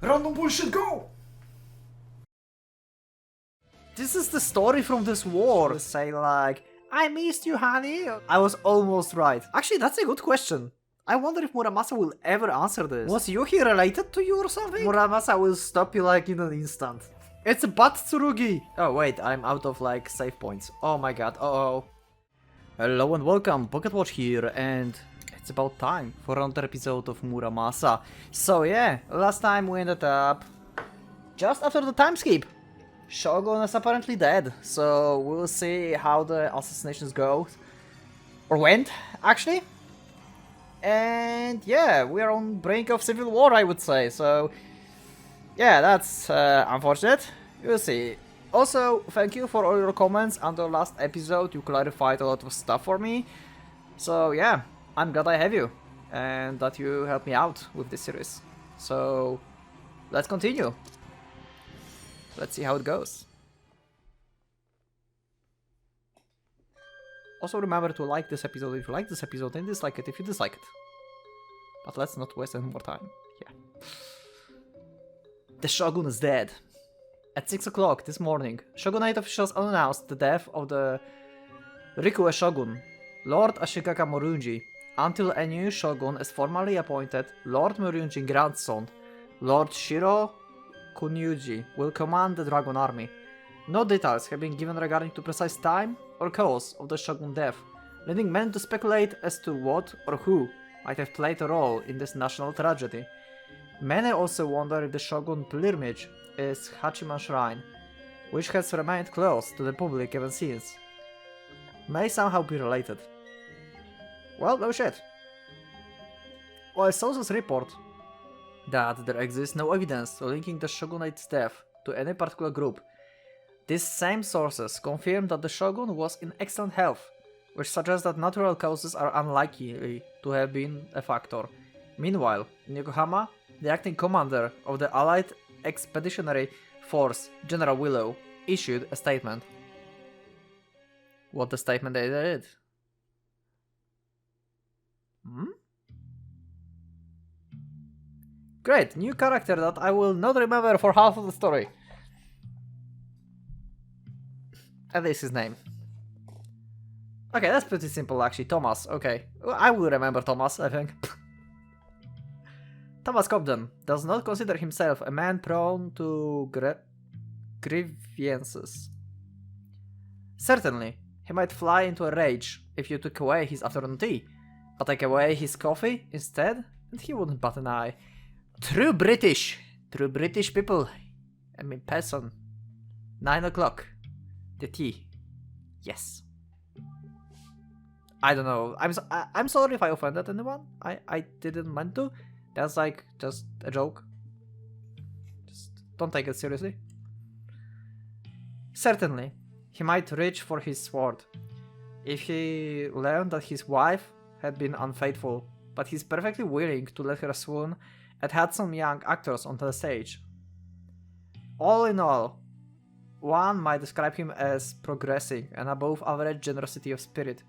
Random bullshit, go! This is the story from this war. Say like, I missed you, honey. I was almost right. Actually, that's a good question. I wonder if Muramasa will ever answer this. Was Yuki related to you or something? Muramasa will stop you like in an instant. It's Bat Tsurugi! Oh wait, I'm out of like save points. Oh my god, uh-oh. Hello and welcome, PocketWatch here, and it's about time for another episode of Muramasa. So yeah, last time we ended up just after the time skip. Shogun is apparently dead, so we'll see how the assassinations go. Or went, actually. And yeah, we are on brink of civil war, I would say, so yeah, that's unfortunate. We'll see. Also, thank you for all your comments on the last episode. You clarified a lot of stuff for me. So yeah, I'm glad I have you and that you helped me out with this series. So let's continue. Let's see how it goes. Also remember to like this episode if you like this episode and dislike it if you dislike it. But let's not waste any more time. Yeah. The Shogun is dead. At 6 o'clock this morning, Shogunate officials announced the death of the Rikue Shogun, Lord Ashigaka Morunji, until a new Shogun is formally appointed. Lord Morunji's grandson, Lord Shiro Kunyuji, will command the Dragon Army. No details have been given regarding the precise time or cause of the Shogun's death, leading men to speculate as to what or who might have played a role in this national tragedy. Many also wonder if the Shogun pilgrimage is Hachiman Shrine, which has remained closed to the public ever since, may somehow be related. Well, no shit. While sources report that there exists no evidence linking the Shogunate's death to any particular group, these same sources confirm that the Shogun was in excellent health, which suggests that natural causes are unlikely to have been a factor. Meanwhile, in Yokohama, the acting commander of the Allied Expeditionary Force, General Willow, issued a statement. What the statement they did? Great, new character that I will not remember for half of the story. At least his name. Okay, that's pretty simple actually. Thomas, okay. I will remember Thomas, I think. Thomas Cobden does not consider himself a man prone to grievances. Certainly, he might fly into a rage if you took away his afternoon tea, but take away his coffee instead, and he wouldn't bat an eye. True British people, I mean person. 9 o'clock, the tea, yes. I don't know, I'm sorry if I offended anyone, I didn't mean to. That's like just a joke. Just don't take it seriously. Certainly, he might reach for his sword if he learned that his wife had been unfaithful, but he's perfectly willing to let her swoon at handsome young actors on the stage. All in all, one might describe him as progressing and above average generosity of spirit.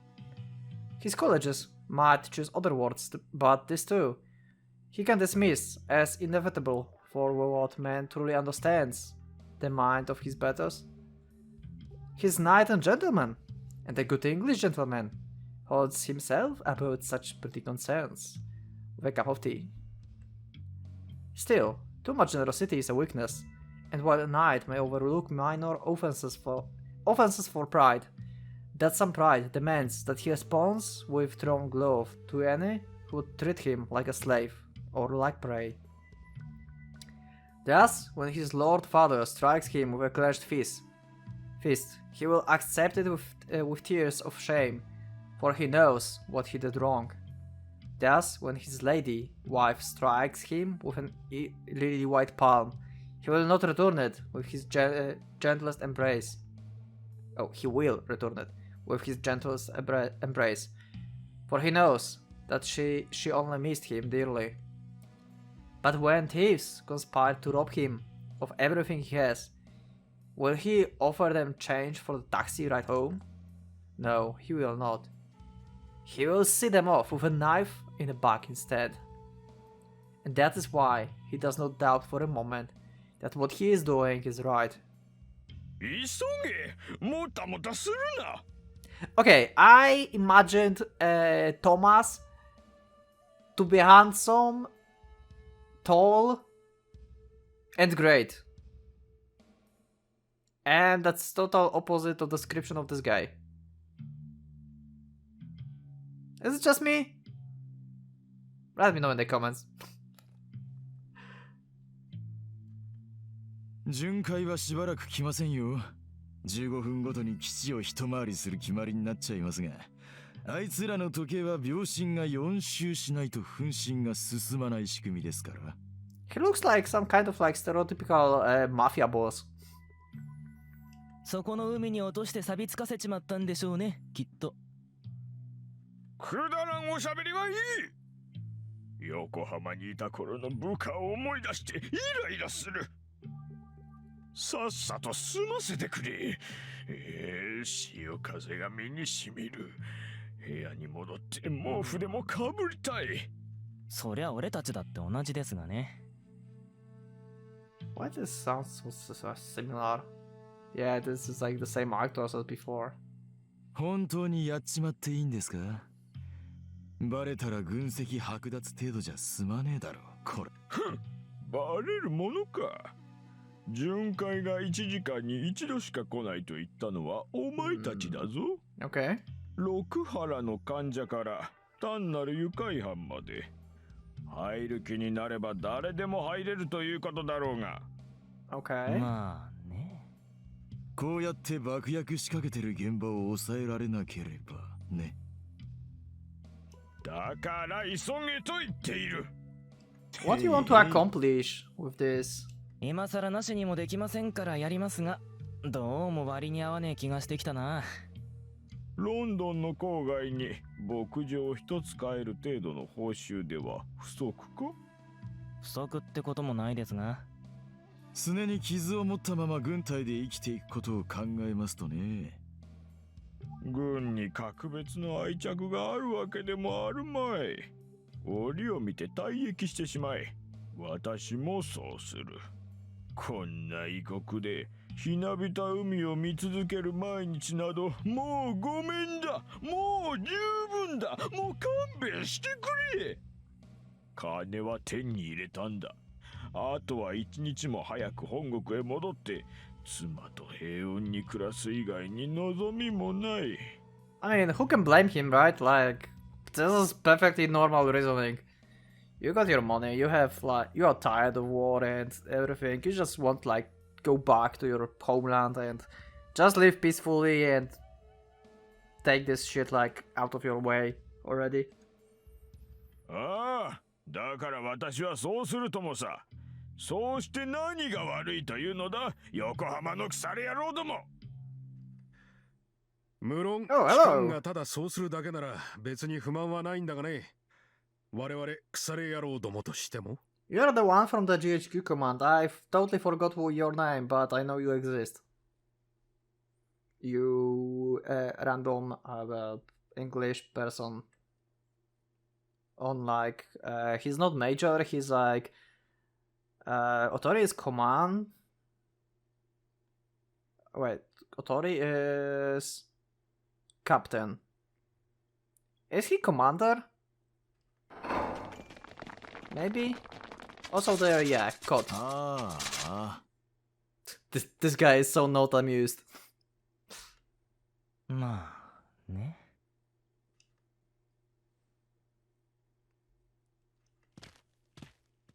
His colleges might choose other words, but this too he can dismiss as inevitable for what man truly understands the mind of his betters. He's knight and gentleman, and a good English gentleman, holds himself about such petty concerns with a cup of tea. Still, too much generosity is a weakness, and while a knight may overlook minor offenses for pride, that some pride demands that he responds with drawn glove to any who would treat him like a slave or like prey. Thus, when his lord father strikes him with a clenched fist, he will accept it with tears of shame, for he knows what he did wrong. Thus, when his lady wife strikes him with an lily white palm, he will not return it with his gentlest embrace. Oh, he will return it with his gentlest embrace, for he knows that she only missed him dearly. But when thieves conspire to rob him of everything he has, will he offer them change for the taxi ride home? No, he will not. He will see them off with a knife in the back instead. And that is why he does not doubt for a moment that what he is doing is right. Okay, I imagined Thomas to be handsome, tall, and great. And that's total opposite of the description of this guy. Is it just me? Let me know in the comments. 巡回はしばらく来ませんよ。15分ごとに基地を一回りする決まりになっちゃいますが、あいつらの時計は秒針が4周しないと分針が進まない仕組みですから。He looks like some kind of like stereotypical mafia boss. そこの海に落として錆びつかせちまったんでしょうね、きっと。くだらんおしゃべりはいい。横浜にいた頃の部下を思い出してイライラする。さっさと済ませてくれ。潮風が身にしみる。部屋に戻って毛布でもかぶりたい。そりゃ俺たちだって同じですがね。Why does this sound so similar? Yeah, this is like the same actors as before. 本当にやっちまっていいんですか？バレたら軍籍剥奪程度じゃ済まねえだろ、これ。バレるものか。巡回が1時間に1度しか来ないと言ったのはお前たちだぞ。Okay. 六原の患者から単なる愉快犯まで入る気になれば誰でも入れるということだろうが。Okay. まあね。こうやって爆薬仕掛けてる現場を抑えられなければね。だから急げと言っている。What do you want to accomplish with this? 今更なしにもできませんからやりますが、どうも割に合わねえ気がしてきたな。ロンドンの郊外に牧場一つ買える程度の報酬では不足か？不足ってこともないですが。常に傷を持ったまま軍隊で生きていくことを考えますとね。軍に格別の愛着があるわけでもあるまい。折を見て退役してしまえ。私もそうする。こんな異国でひなびた海を見続ける毎日などもうごめんだ。もう十分だ。もう勘弁してくれ。金は手に入れたんだ。あとは一日も早く本国へ戻って妻と平穏に暮らす以外に望みもない。I mean, who can blame him, right? Like, this is perfectly normal reasoning. You got your money, you have like, you are tired of war and everything. You just want like, go back to your homeland and just live peacefully and take this shit like out of your way already. ああ、だから私はそうするともさ。そうして何が悪いというのだ、横浜の腐れ野郎ども。無論、Oh, 機 hello. 関がただそうするだけなら別に不満はないんだがね。我々腐れ野郎どもとしても。You're the one from the GHQ command. I totally forgot your name, but I know you exist. You random English person. On like, he's not major, he's like, Otori is command. Wait, Otori is captain. Is he commander? Maybe? Also there, yeah, code. This guy is so not amused. まあね。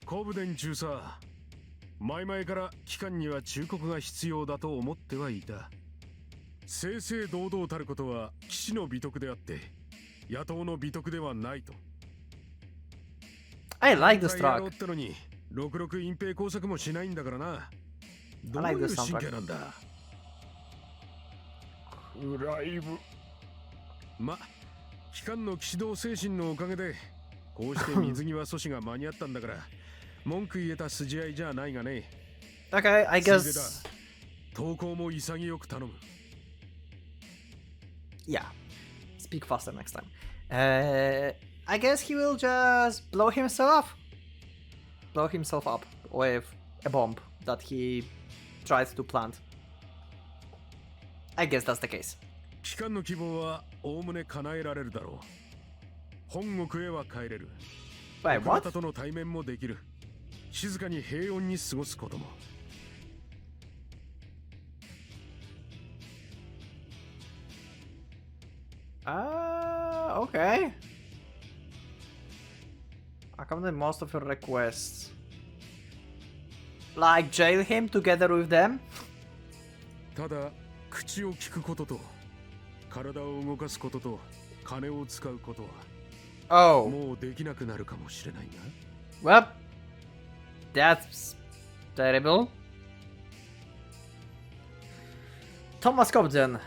後部電中さ、前々から機関には忠告が必要だと思ってはいた。正々堂々たることは騎士の美徳であって野党の美徳ではないと。I like this やろう track. ってのにろくろく隠蔽工作もしないんだからな。どう I い like う this 神 soundtrack. 経なんだ。クライブ。ま、機関の騎士道精神のおかげでこうして水際阻止が間に合ったんだから文句言えた筋合いじゃないがね。 Okay, I ついでだ。 guess. 投稿も潔く頼む。Yeah. Speak faster next time. I guess he will just blow himself up. blow himself up with a bomb that he tried to plant. I guess that's the case. 帰還の希望はおおむね叶えられるだろう。本国へは帰れる。 Wait, 奥 what? 方との対面もできる。静かに平穏に過ごすことも。Okay. Accommodate most of your requests. Like jail him together with them? ただ口を聞くことと体を動かすことと金を使うことは Oh. もうできなくなるかもしれないな。 Well, that's terrible. Thomas Cobden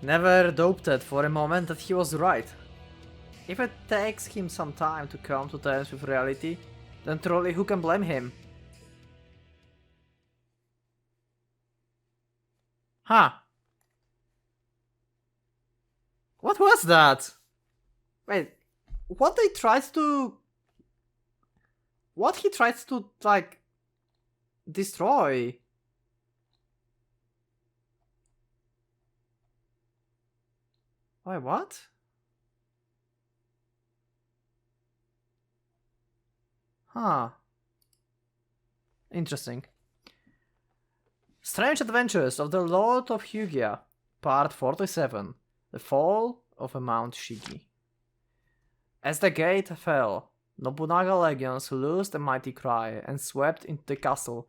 never doubted for a moment that he was right. If it takes him some time to come to terms with reality, then truly who can blame him? Huh. What was that? Wait, what they tried to... What he tries to, like, destroy? Wait, what? Huh. Interesting. Strange Adventures of the Lord of Hyuga, Part 47. The Fall of Mount Shigi. As the gate fell, Nobunaga legions loosed a mighty cry and swept into the castle.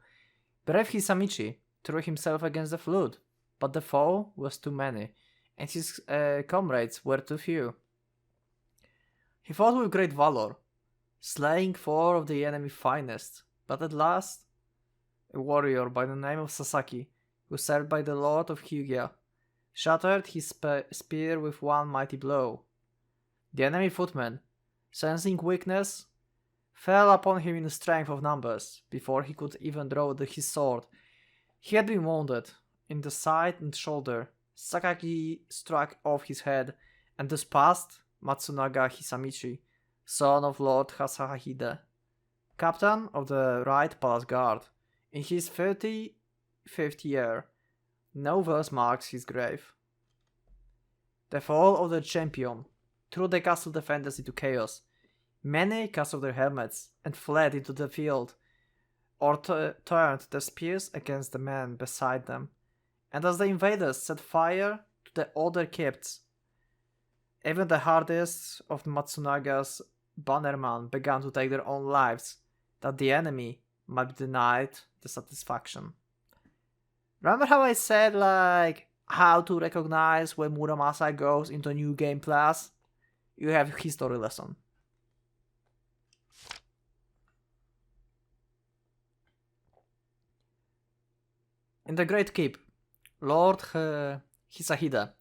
Brave Hisamichi threw himself against the flood, but the foe was too many, and his comrades were too few. He fought with great valor, slaying 4 of the enemy's finest, but at last, a warrior by the name of Sasaki, who served by the Lord of Hyuga, shattered his spear with one mighty blow. The enemy footmen, sensing weakness, fell upon him in the strength of numbers before he could even draw his sword. He had been wounded in the side and shoulder. Sakaki struck off his head, and thus passed Matsunaga Hisamichi, son of Lord Hasahide, captain of the Right Palace Guard, in his 35th year. No verse marks his grave. The fall of the champion threw the castle defenders into chaos. Many cast off their helmets and fled into the field, or turned their spears against the men beside them. And as the invaders set fire to the other crypts, even the hardest of Matsunaga's bannermen began to take their own lives, that the enemy might be denied the satisfaction. Remember how I said, like, how to recognize when Muramasa goes into a new game class? You have history lesson. In the Great Keep, Lord Hisahide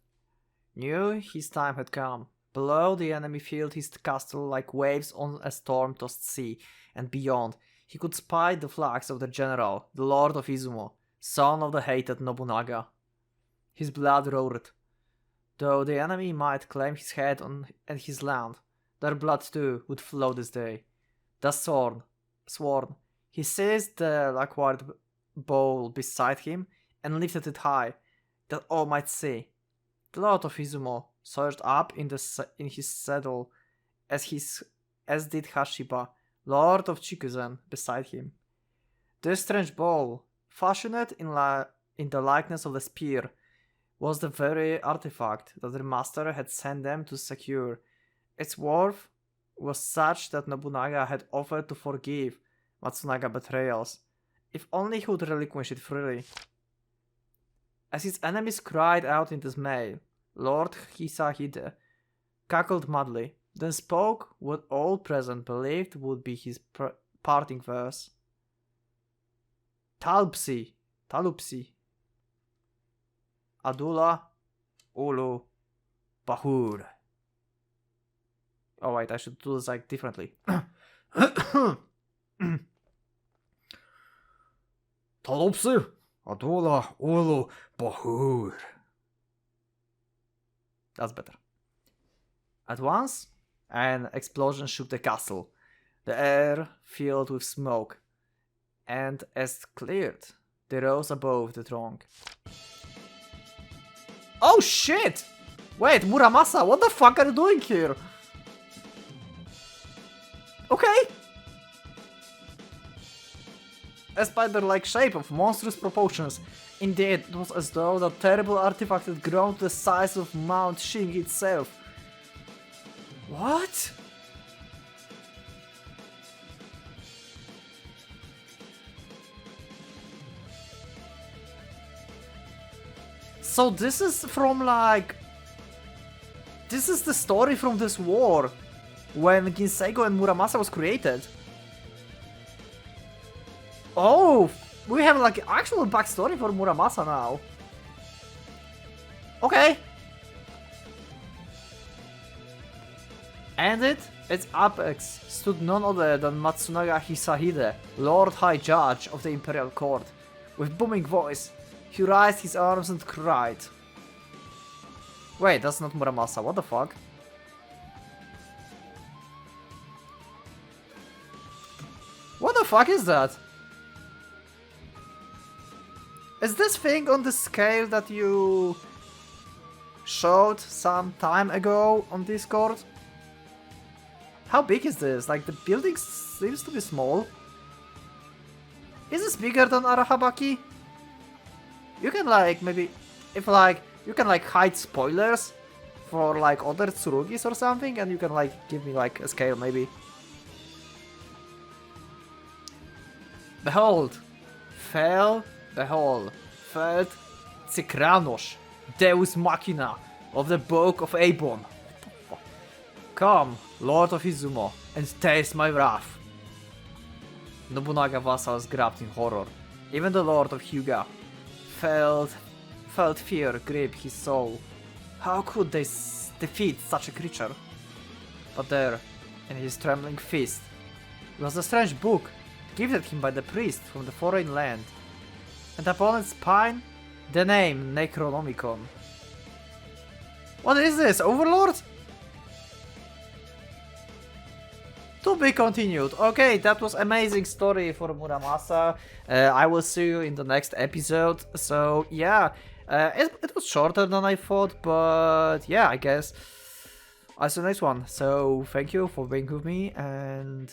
knew his time had come. Below, the enemy filled his castle like waves on a storm-tossed sea, and beyond, he could spy the flags of the general, the Lord of Izumo, son of the hated Nobunaga. His blood roared. Though the enemy might claim his head and his land, their blood too would flow this day. Thus sworn, he seized the lacquered bowl beside him and lifted it high, that all might see. The Lord of Izumo surged up in his saddle, as did Hashiba, Lord of Chikuzen, beside him. This strange bowl, fashioned in the likeness of the spear, was the very artifact that their master had sent them to secure. Its worth was such that Nobunaga had offered to forgive Matsunaga betrayals, if only he would relinquish it freely. As his enemies cried out in dismay, Lord Hisahide cackled madly, then spoke what all present believed would be his parting verse. Talpsi, Adula, Ulu, Bahur. Oh wait, I should do this like differently. Talpsi, Adula, Ulu, Bahur. That's better. At once, an explosion shook the castle, the air filled with smoke. and as cleared, they rose above the throng. Oh shit! Wait, Muramasa, what the fuck are you doing here? Okay. A spider-like shape of monstrous proportions. Indeed, it was as though the terrible artifact had grown to the size of Mount Shing itself. What? So this is from like... This is the story from this war, when Ginseigo and Muramasa was created. Oh, we have like actual backstory for Muramasa now. Okay. And its apex stood none other than Matsunaga Hisahide, Lord High Judge of the Imperial Court. With booming voice, he raised his arms and cried. Wait, that's not Muramasa, what the fuck? What the fuck is that? Is this thing on the scale that you showed some time ago on Discord? How big is this? Like, the building seems to be small. Is this bigger than Arahabaki? You can like, maybe, if like, you can like hide spoilers for like other Tsurugis or something, and you can like give me like a scale maybe. Behold, behold, felt Cykranos, Deus Machina of the Book of Abon. Come, Lord of Izumo, and taste my wrath. Nobunaga vassals grabbed in horror. Even the Lord of Hyuga felt fear grip his soul. How could they defeat such a creature? But there, in his trembling fist, was a strange book gifted him by the priest from the foreign land, and upon its spine, the name Necronomicon. What is this, Overlord? To be continued. Okay, that was amazing story for Muramasa. I will see you in the next episode. So yeah, it was shorter than I thought, but yeah, I guess I'll see you next one. So thank you for being with me, and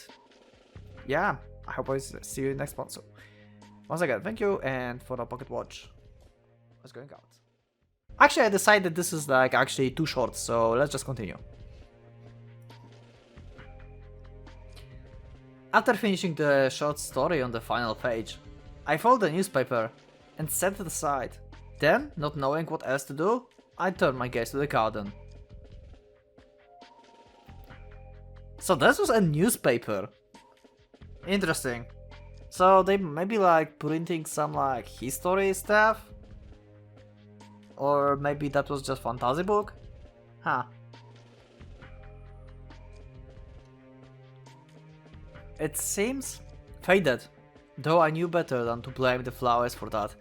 yeah, I hope I see you next one. So once again, thank you, and for the pocket watch, what's going out. Actually, I decided this is like actually too short, so let's just continue. After finishing the short story on the final page, I folded the newspaper and set it aside. Then, not knowing what else to do, I turned my gaze to the garden. So this was a newspaper. Interesting. So they maybe like printing some like history stuff? Or maybe that was just fantasy book? Huh. It seems faded, though I knew better than to blame the flowers for that.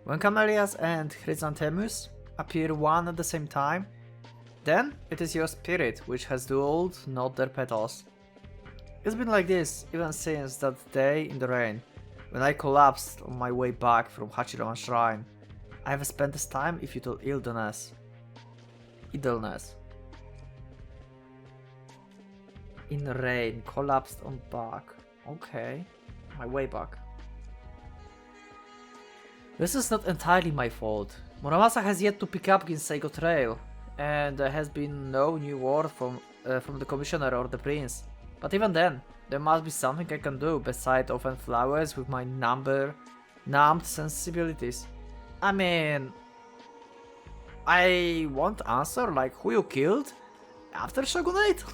When camellias and chrysanthemums appear one at the same time, then it is your spirit which has dulled, not their petals. It's been like this ever since that day in the rain, when I collapsed on my way back from Hachiraman Shrine. I have spent this time in futile idleness. In rain, collapsed on back. Okay, my way back. This is not entirely my fault. Muramasa has yet to pick up Ginseigo trail, and there has been no new word from the commissioner or the prince. But even then, there must be something I can do beside offering flowers with my numbed sensibilities. I mean, I won't answer like who you killed after Shogunate.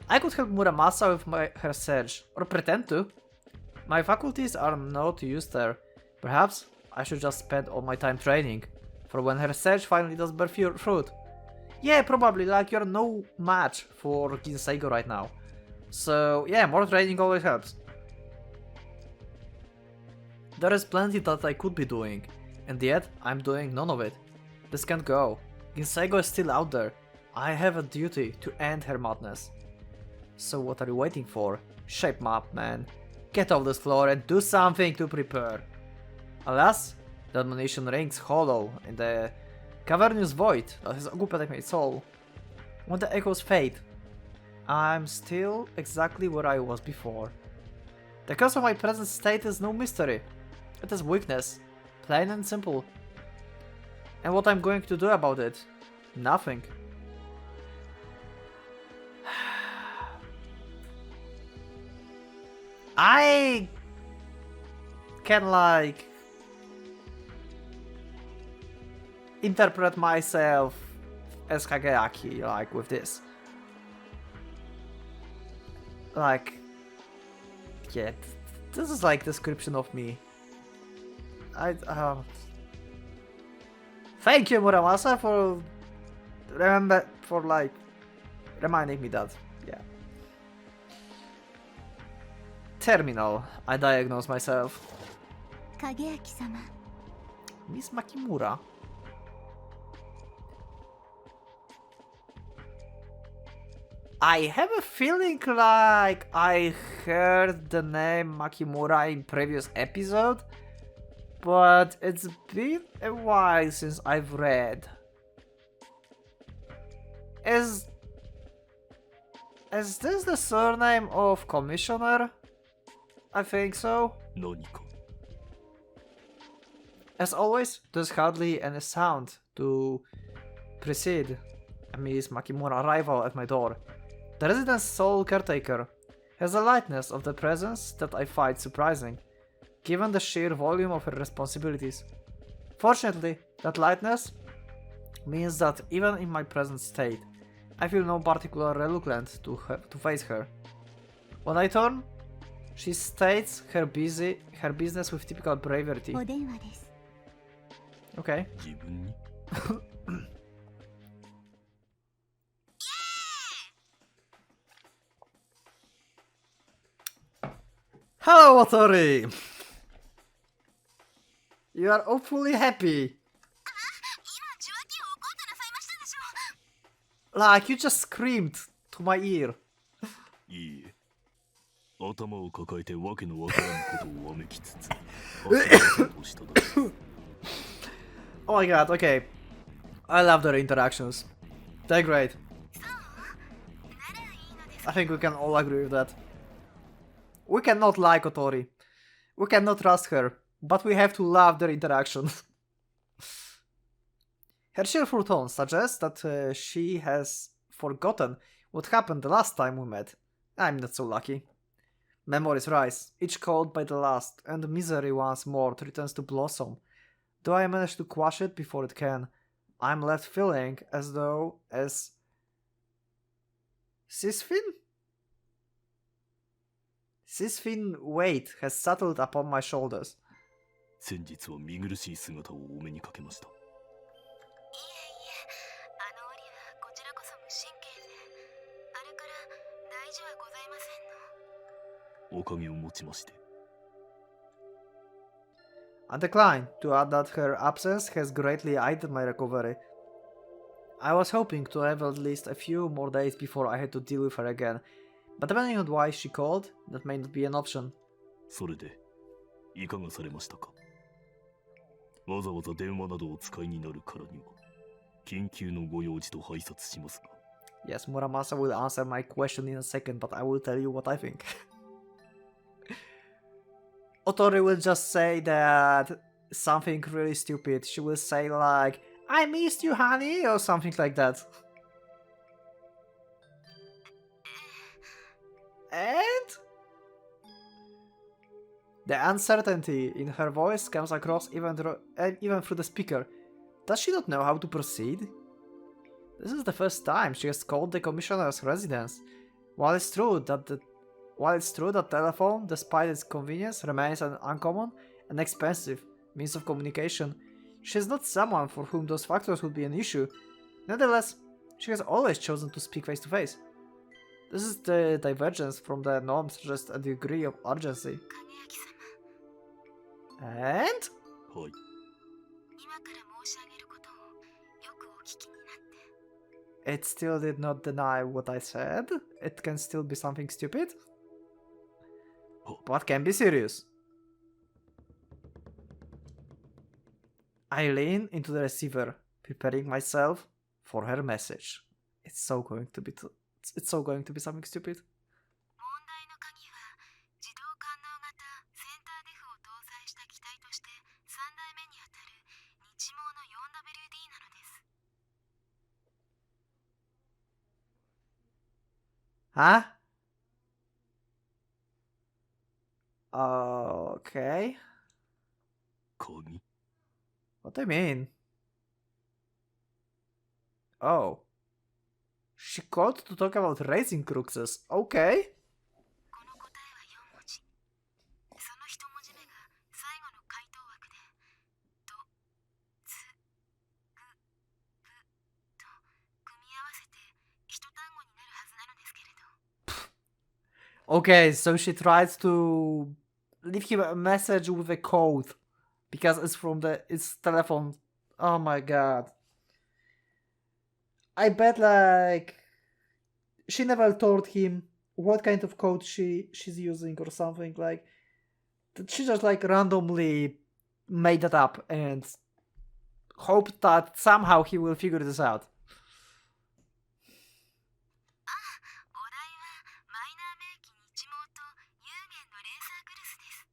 I could help Muramasa with her search, or pretend to. My faculties are not used there. Perhaps I should just spend all my time training, for when her search finally does bear fruit. Yeah, probably, like you're no match for Ginseigo right now. So yeah, more training always helps. There is plenty that I could be doing, and yet I'm doing none of it. This can't go. Ginseigo is still out there. I have a duty to end her madness. So what are you waiting for? Shape them up, man. Get off this floor and do something to prepare. Alas, the admonition rings hollow in the cavernous void that has occupied my soul. When the echoes fade, I'm still exactly where I was before. The cause of my present state is no mystery. It is weakness, plain and simple. And what I'm going to do about it? Nothing. I can like interpret myself as Kageaki, like with this. Like, yeah, this is like description of me. Thank you, Muramasa, for reminding me that. Yeah. Terminal. I diagnose myself. 影明様 Miss Makimura. I have a feeling like I heard the name Makimura in previous episode, but it's been a while since I've read. Is this the surname of Commissioner? I think so. 何か As always, there's hardly any sound to precede Miss Makimura's arrival at my door. The resident's sole caretaker has a lightness of the presence that I find surprising, given the sheer volume of her responsibilities. Fortunately, that lightness means that even in my present state, I feel no particular reluctant to face her. When I turn, she states her business with typical bravery. お電話です Okay. 自分に Hello, Otori! You are awfully happy. Like, you just screamed to my ear. いいえ頭を抱えてわけのわからんことをわめきつつ焦ろうとしただけ Oh my god, okay. I love their interactions. They're great. I think we can all agree with that. We cannot like Otori. We cannot trust her, but we have to love their interactions. Her cheerful tone suggests that she has forgotten what happened the last time we met. I'm not so lucky. Memories rise, each called by the last, and misery once more returns to blossom. Though I manage to quash it before it can, I'm left feeling as though Sisfin weight has settled upon my shoulders. 先日は見苦しい姿をお目にかけました おかげをもちまして I decline to add that her absence has greatly aided my recovery. I was hoping to have at least a few more days before I had to deal with her again, but depending on why she called, that may not be an option. それでいかがされましたかわざわざ電話などを使いになるからには緊急のご用事と拝察しますが Yes, Muramasa will answer my question in a second, but I will tell you what I think. Otori will just say that something really stupid. She will say like, I missed you, honey, or something like that. And the uncertainty in her voice comes across even through the speaker. Does she not know how to proceed? This is the first time she has called the commissioner's residence. While it's true that telephone, despite its convenience, remains an uncommon and expensive means of communication, she is not someone for whom those factors would be an issue. Nevertheless, she has always chosen to speak face to face. This is the divergence from the norm suggests a degree of urgency. And? はい It still did not deny what I said. It can still be something stupid. But can be serious. I lean into the receiver, preparing myself for her message. It's so going to be something stupid. 問題の鍵は自動感応型センターデフを搭載した機体として3代目にあたる日毛の 4WD なのです。 Huh? Okay. 鍵 What do you mean? Oh. She called to talk about racing cruxes. Okay. この答えは4文字。その1文字目が最後の回答枠で「と」「つ」「ぐ」「ぷ」と組み合わせて一単語になるはずなのですけれど。 Okay, so she tries to leave him a message with a code because it's from its telephone. Oh my god. I bet like she never told him what kind of code she's using or something like she just like randomly made that up and hoped that somehow he will figure this out. お題はマイナー名機日毛と有限のレーサークルスです。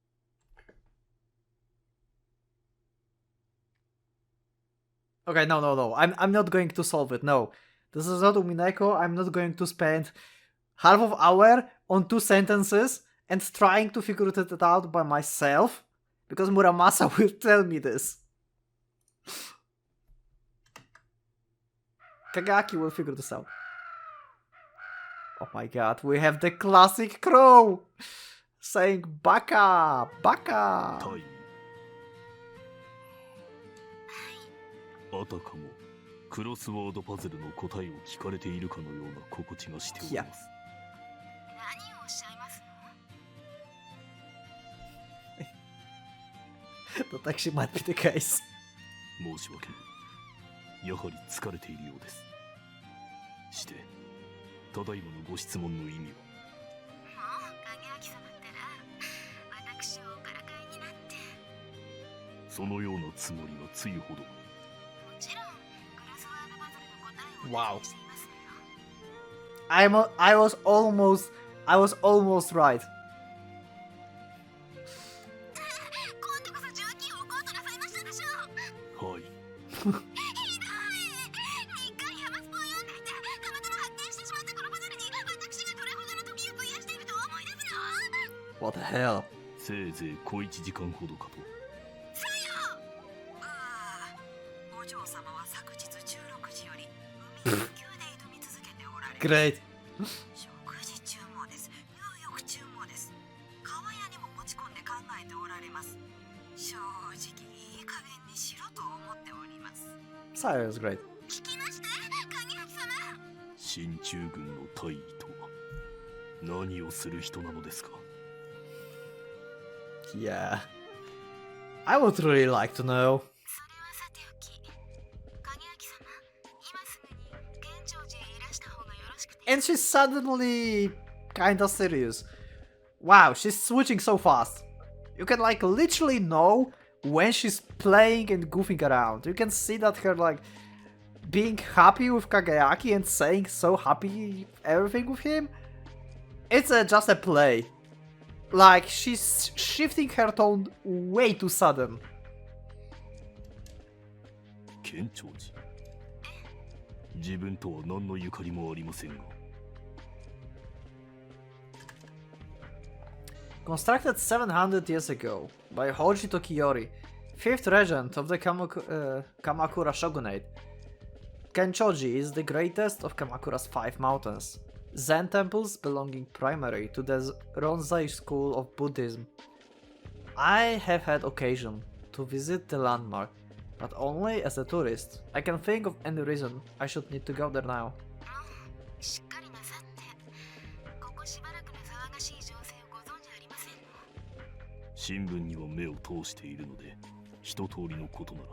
Okay, no. I'm not going to solve it. No, this is not Umineko. I'm not going to spend half of hour on 2 sentences and trying to figure it out by myself because Muramasa will tell me this. Kagaki will figure this out. Oh my god, we have the classic crow saying "Baka, Baka." タイあたかもクロスワードパズルの答えを聞かれているかのような心地がしております。何をおっしゃいますの？ That actually might be the case. 申し訳ない。やはり疲れているようです。して、ただいまのご質問の意味は？もう影明様ったら私をおからかいになって。そのようなつもりはつゆほど。もちろんクロスワードパズルの答えを Wow. お伝えしていますのよ。I was almost right. 今度こそ重機を置こうとなさいましたでしょう。はい。ひどい。日刊ヤマスポを読んでいてたまたま発見してしまったこのパズルに私がどれほどの時を費やしているとお思いですの？ What the hell? せいぜい小1時間ほどかと。さよ。ああ、お嬢様は昨日16時より海の急で挑み続けておられる。 Great. 食事中もです。入浴中もです。川屋にも持ち込んで考えておられます。正直いい加減にしろと思っております。 Sayo is great. 聞きました？影明様。進駐軍の大尉とは何をする人なのですか？ Yeah. I would really like to know. それはさておき、影明様、今すぐに県庁寺へいらした方がよろしくて。 And she's suddenly kinda serious. Wow, she's switching so fast. You can like literally know when she's playing and goofing around. You can see that her like being happy with Kagayaki and saying so happy everything with him. It's just a play. Like she's shifting her tone way too sudden. 県庁寺。自分とは何のゆかりもありませんが。Constructed 700 years ago by Hoji Tokiyori, 5th regent of the Kamakura shogunate. Kenchoji is the greatest of Kamakura's 5 mountains, Zen temples belonging primarily to the Ronzai school of Buddhism. I have had occasion to visit the landmark, but only as a tourist. I can't think of any reason I should need to go there now. しっかりなさって。ここしばらくの騒がしい情勢をご存じありませんの？新聞には目を通しているので、一通りのことなら。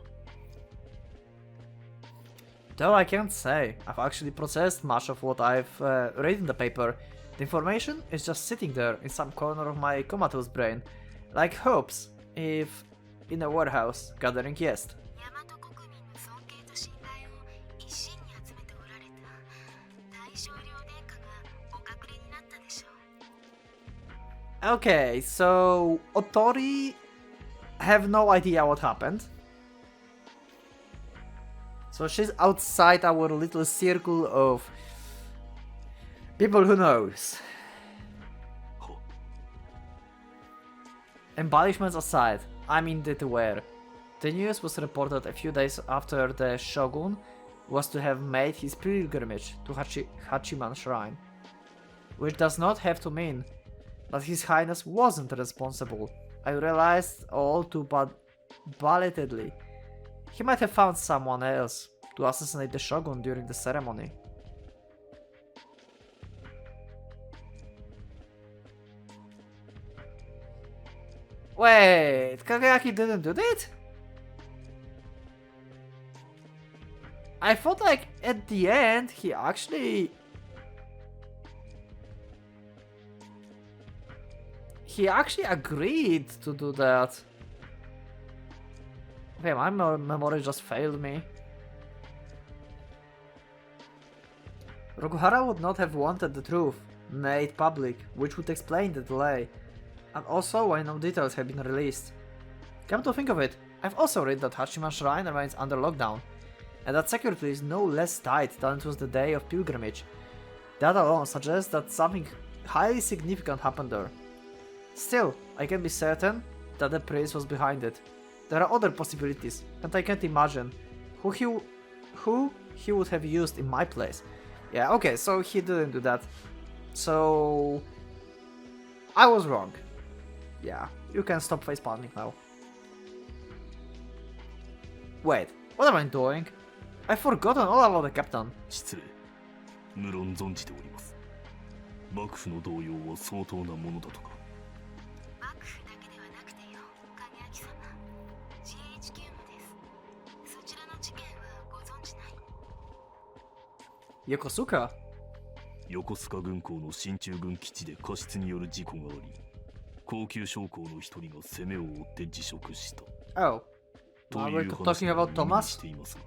Though I can't say I've actually processed much of what I've read in the paper. The information is just sitting there in some corner of my comatose brain, like hopes, if in a warehouse gathering yeast. 大和国民の尊敬と信頼を一身に集めておられた大少量殿下がお隠れになったでしょう。 Okay, so Otori have no idea what happened. So she's outside our little circle of people who knows. Embellishments aside, I'm indeed aware. The news was reported a few days after the shogun was to have made his pilgrimage to Hachiman Shrine. Which does not have to mean that his highness wasn't responsible. I realized all too belatedly. He might have found someone else to assassinate the shogun during the ceremony. Wait, Kageyaki didn't do that? I thought like at the end he actually agreed to do that. Okay, my memory just failed me. Rokuhara would not have wanted the truth made public, which would explain the delay, and also why no details have been released. Come to think of it, I've also read that Hachiman Shrine remains under lockdown, and that security is no less tight than it was the day of pilgrimage. That alone suggests that something highly significant happened there. Still, I can be certain that the prince was behind it. There are other possibilities, and I can't imagine who he would have used in my place. Yeah, okay, so he didn't do that. So I was wrong. Yeah, you can stop facepalming now. Wait, what am I doing? I've forgotten all about the captain. 失礼。無論存じております。幕府の動揺は相当なものだとか。幕府だけではなくてよ、影明様。GHQ もです。そちらの事件はご存じない？ Yokosuka? 横須賀軍港の進駐軍基地で過失による事故があり、高級将校の一人が攻めを追って辞職した。Oh. と Are い we う talking 話 about を耳に Thomas? していますが。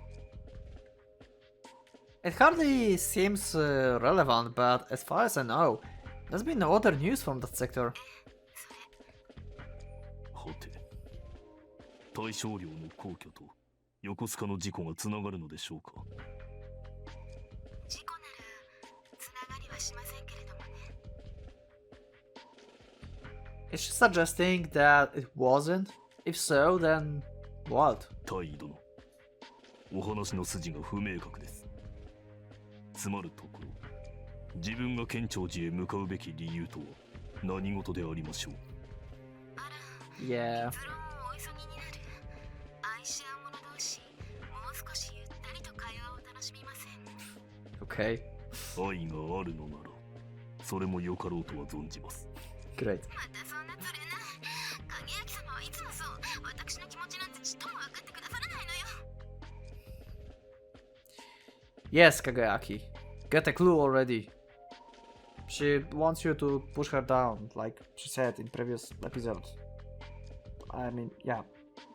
It hardly seems relevant, but as far as I know, there's been no other news from that sector. はて、大少量の皇居と横須賀の事故がつながるのでしょうか。事故ならつながりはしませんけれどもね。 Is she suggesting that it wasn't? If so, then what? 大尉殿、お話の筋が不明確です。つまるところ、自分が県庁寺へ向かうべき理由とは何事でありましょう。あら、 Yeah. 結論をお急ぎになる。愛し合う者同士、もう少しゆったりと会話を楽しみません。 Okay. 愛があるのなら、それもよかろうとは存じます。Great. またそんなつれない。影明様はいつもそう。私の気持ちなんてちっとも分かってくださらないのよ。 Yes, Kageyaki. Get a clue already. She wants you to push her down, like she said in previous episodes. I mean, yeah.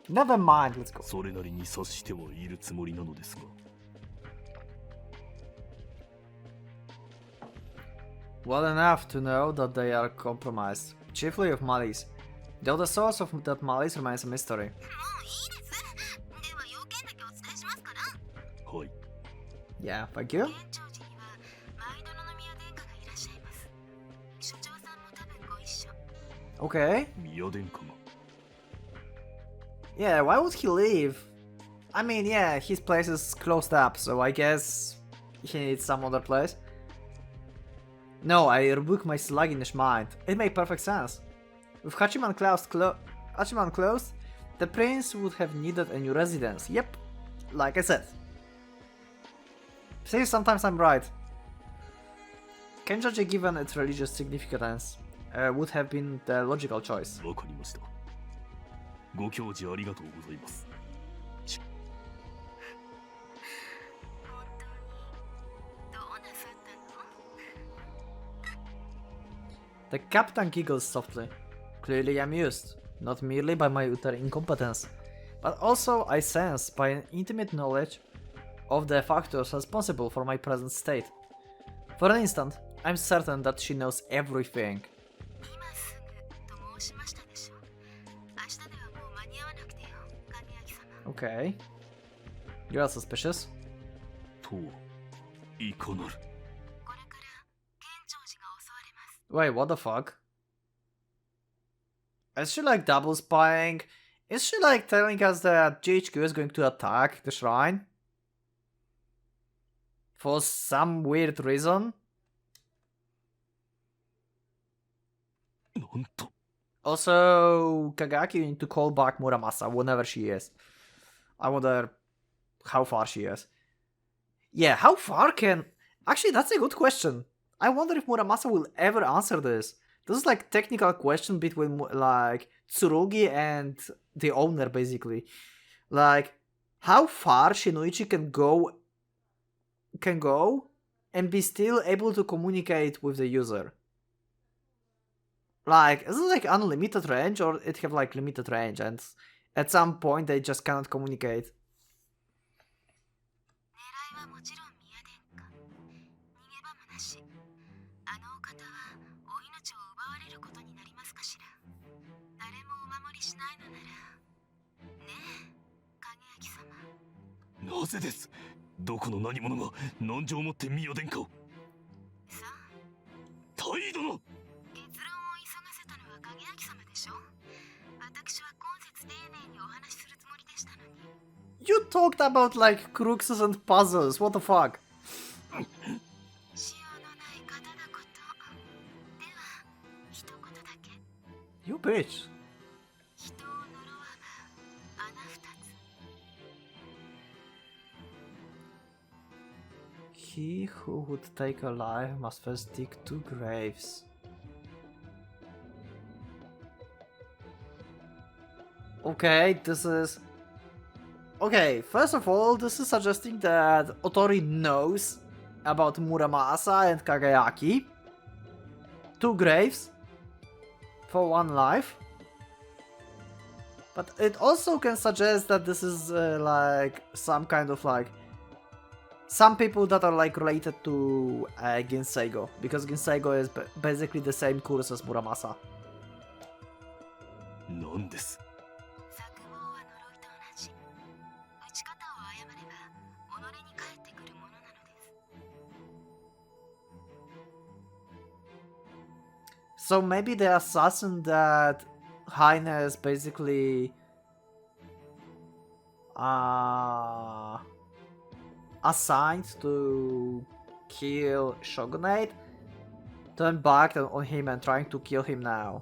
Never mind, let's go. それなりに察してはいるつもりなのですが。Well enough to know that they are compromised, chiefly of malice. Though the source of that malice remains a mystery. もういいです。では要件だけお伝えしますから。はい。 Yeah, thank you. 県庁寺には舞殿宮殿下がいらっしゃいます。所長さんも多分ご一緒。 Okay. 宮殿下が。Yeah, why would he leave? I mean, yeah, his place is closed up, so I guess he needs some other place. No, I rebuke my sluggish mind. It made perfect sense. With Hachiman closed, the prince would have needed a new residence. Yep, like I said. See, sometimes I'm right. Kenjoji, given its religious significance, would have been the logical choice. わかりました。ご教示ありがとうございます。本 The captain giggles softly, clearly amused, not merely by my utter incompetence, but also, I sense, by an intimate knowledge of the factors responsible for my present state. For an instant, I'm certain that she knows everything. 今すぐと申しましたでしょ。明日ではもう間に合わなくてよ、影焼様。Okay. You are suspicious. といかなる。これから県庁寺が襲われます。 Wait, what the fuck? Is she like double spying? Is she like telling us that GHQ is going to attack the shrine? For some weird reason? なんと。 Also, Kagaki, you need to call back Muramasa whenever she is. I wonder how far she is. Yeah, how far can... Actually, that's a good question. I wonder if Muramasa will ever answer this. This is like technical question between like Tsurugi and the owner, basically. Like, how far Shinoichi can go and be still able to communicate with the user. Like, is it like unlimited range, or it have like limited range and at some point they just cannot communicate? 狙いはもちろん宮殿下。逃げ場もなし。あのお方はお命を奪われることになりますかしら。誰もお守りしないのなら。ねえ、影焼様。なぜです。どこの何者が難情をもって宮殿下を。さあ、態度の。結論を急がせたのは影焼様でしょ。私は今節丁寧にお話しするつもりでしたのに。You talked about like cruxes and puzzles, what the fuck? しようのない方だこと。では、一言だけ。You bitch. 人を呪わば穴二つ。 He who would take a life must first dig 2 graves. Okay, this is... Okay, first of all, this is suggesting that Otori knows about Muramasa and Kagayaki. 2 graves for 1 life. But it also can suggest that this is like some kind of like some people that are like related to Ginseigo, because Ginseigo is basically the same course as Muramasa. なんです。作謀は呪いと同じ。打ち方を誤れば己に返ってくるものなのです。 So maybe the assassin that Highness basically assigned to kill Shogunate turned back on him and trying to kill him now.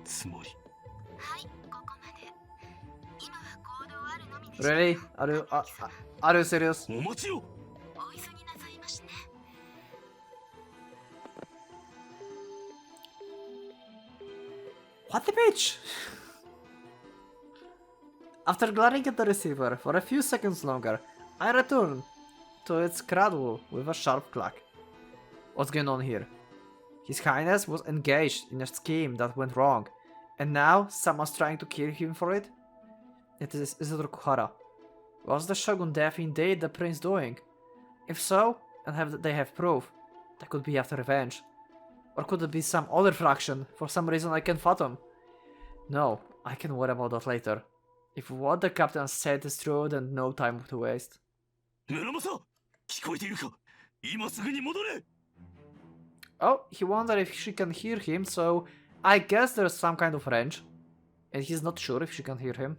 つまり。はい、ここまで。今は行動あるのみでしょう。 Really? Are you serious? お待ちを。お急ぎなさいましね。 What the bitch? After glaring at the receiver for a few seconds longer, I return to its cradle with a sharp clack. What's going on here? His Highness was engaged in a scheme that went wrong, and now someone's trying to kill him for it? It is Isidro Kuhara. Was the Shogun death indeed the prince doing? If so, and they have proof, that could be after revenge. Or could it be some other fraction, for some reason I can't fathom? No, I can worry about that later. If what the captain said is true, then no time to waste. 村正、聞こえているか。今すぐに戻れ。 Oh, he wondered if she can hear him, so I guess there's some kind of range. And he's not sure if she can hear him.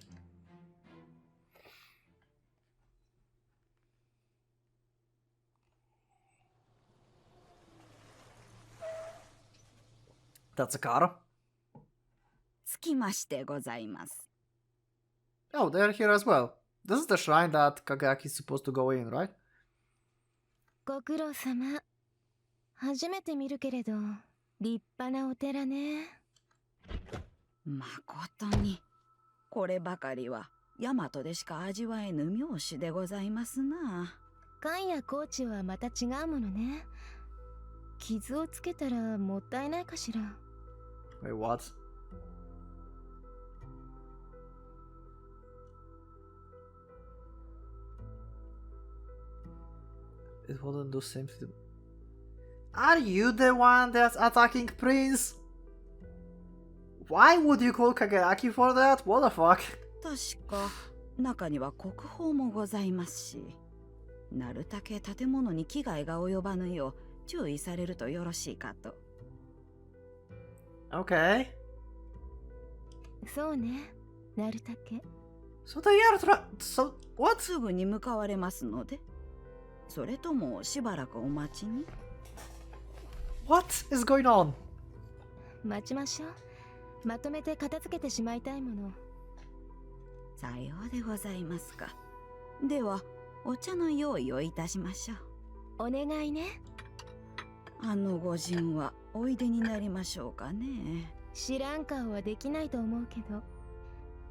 That's a car. つきましてございます。 Oh, they're here as well. This is the shrine that Kagaki is supposed to go in, right? ご苦労様。初めて見るけれど、立派なお寺ね。まことに、こればかりは大和でしか味わえぬ妙種でございますな。漢や高知はまた違うものね。傷をつけたらもったいないかしら。 Wait, what? It wouldn't do same to... Are you the one that's attacking Prince? Why would you call Kageyaki for that? What the fuck? 確か中には国宝もございますし、なるたけ建物に危害が及ばぬよう注意されるとよろしいかと。Okay. そうね、なるたけ。 So they are so what? すぐに向かわれますので、それともしばらくお待ちに。 What is going on? 待ちましょう。まとめて片付けてしまいたいもの。さようでございますか。ではお茶の用意をいたしましょう。お願いね。あの御仁はおいでになりましょうかね。知らん顔はできないと思うけど、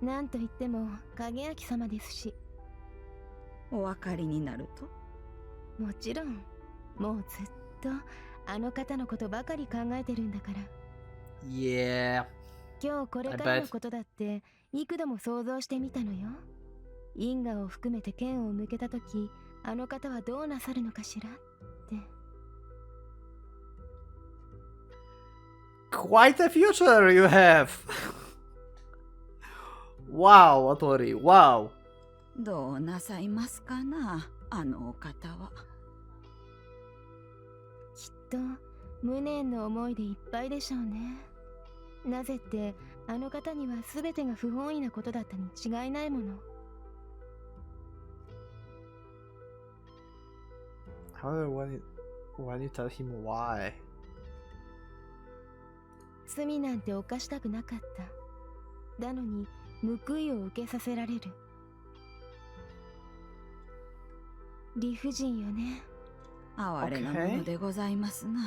なんといっても影明様ですし。お分かりになると。もちろん、もうずっとあの方のことばかり考えてるんだから。 Yeah. 今日これからのことだって幾度も想像してみたのよ。因果を含めて剣を向けたとき、あの方はどうなさるのかしらって。 Quite a future you have. Wow, Otori, wow. どうなさいますかな、あのお方は。きっと無念の思いでいっぱいでしょうね。なぜってあの方には全てが不本意なことだったに違いないもの。 However, when you tell him why? 罪なんて犯したくなかった。だのに報いを受けさせられる。理不尽よね。哀れなものでございますな。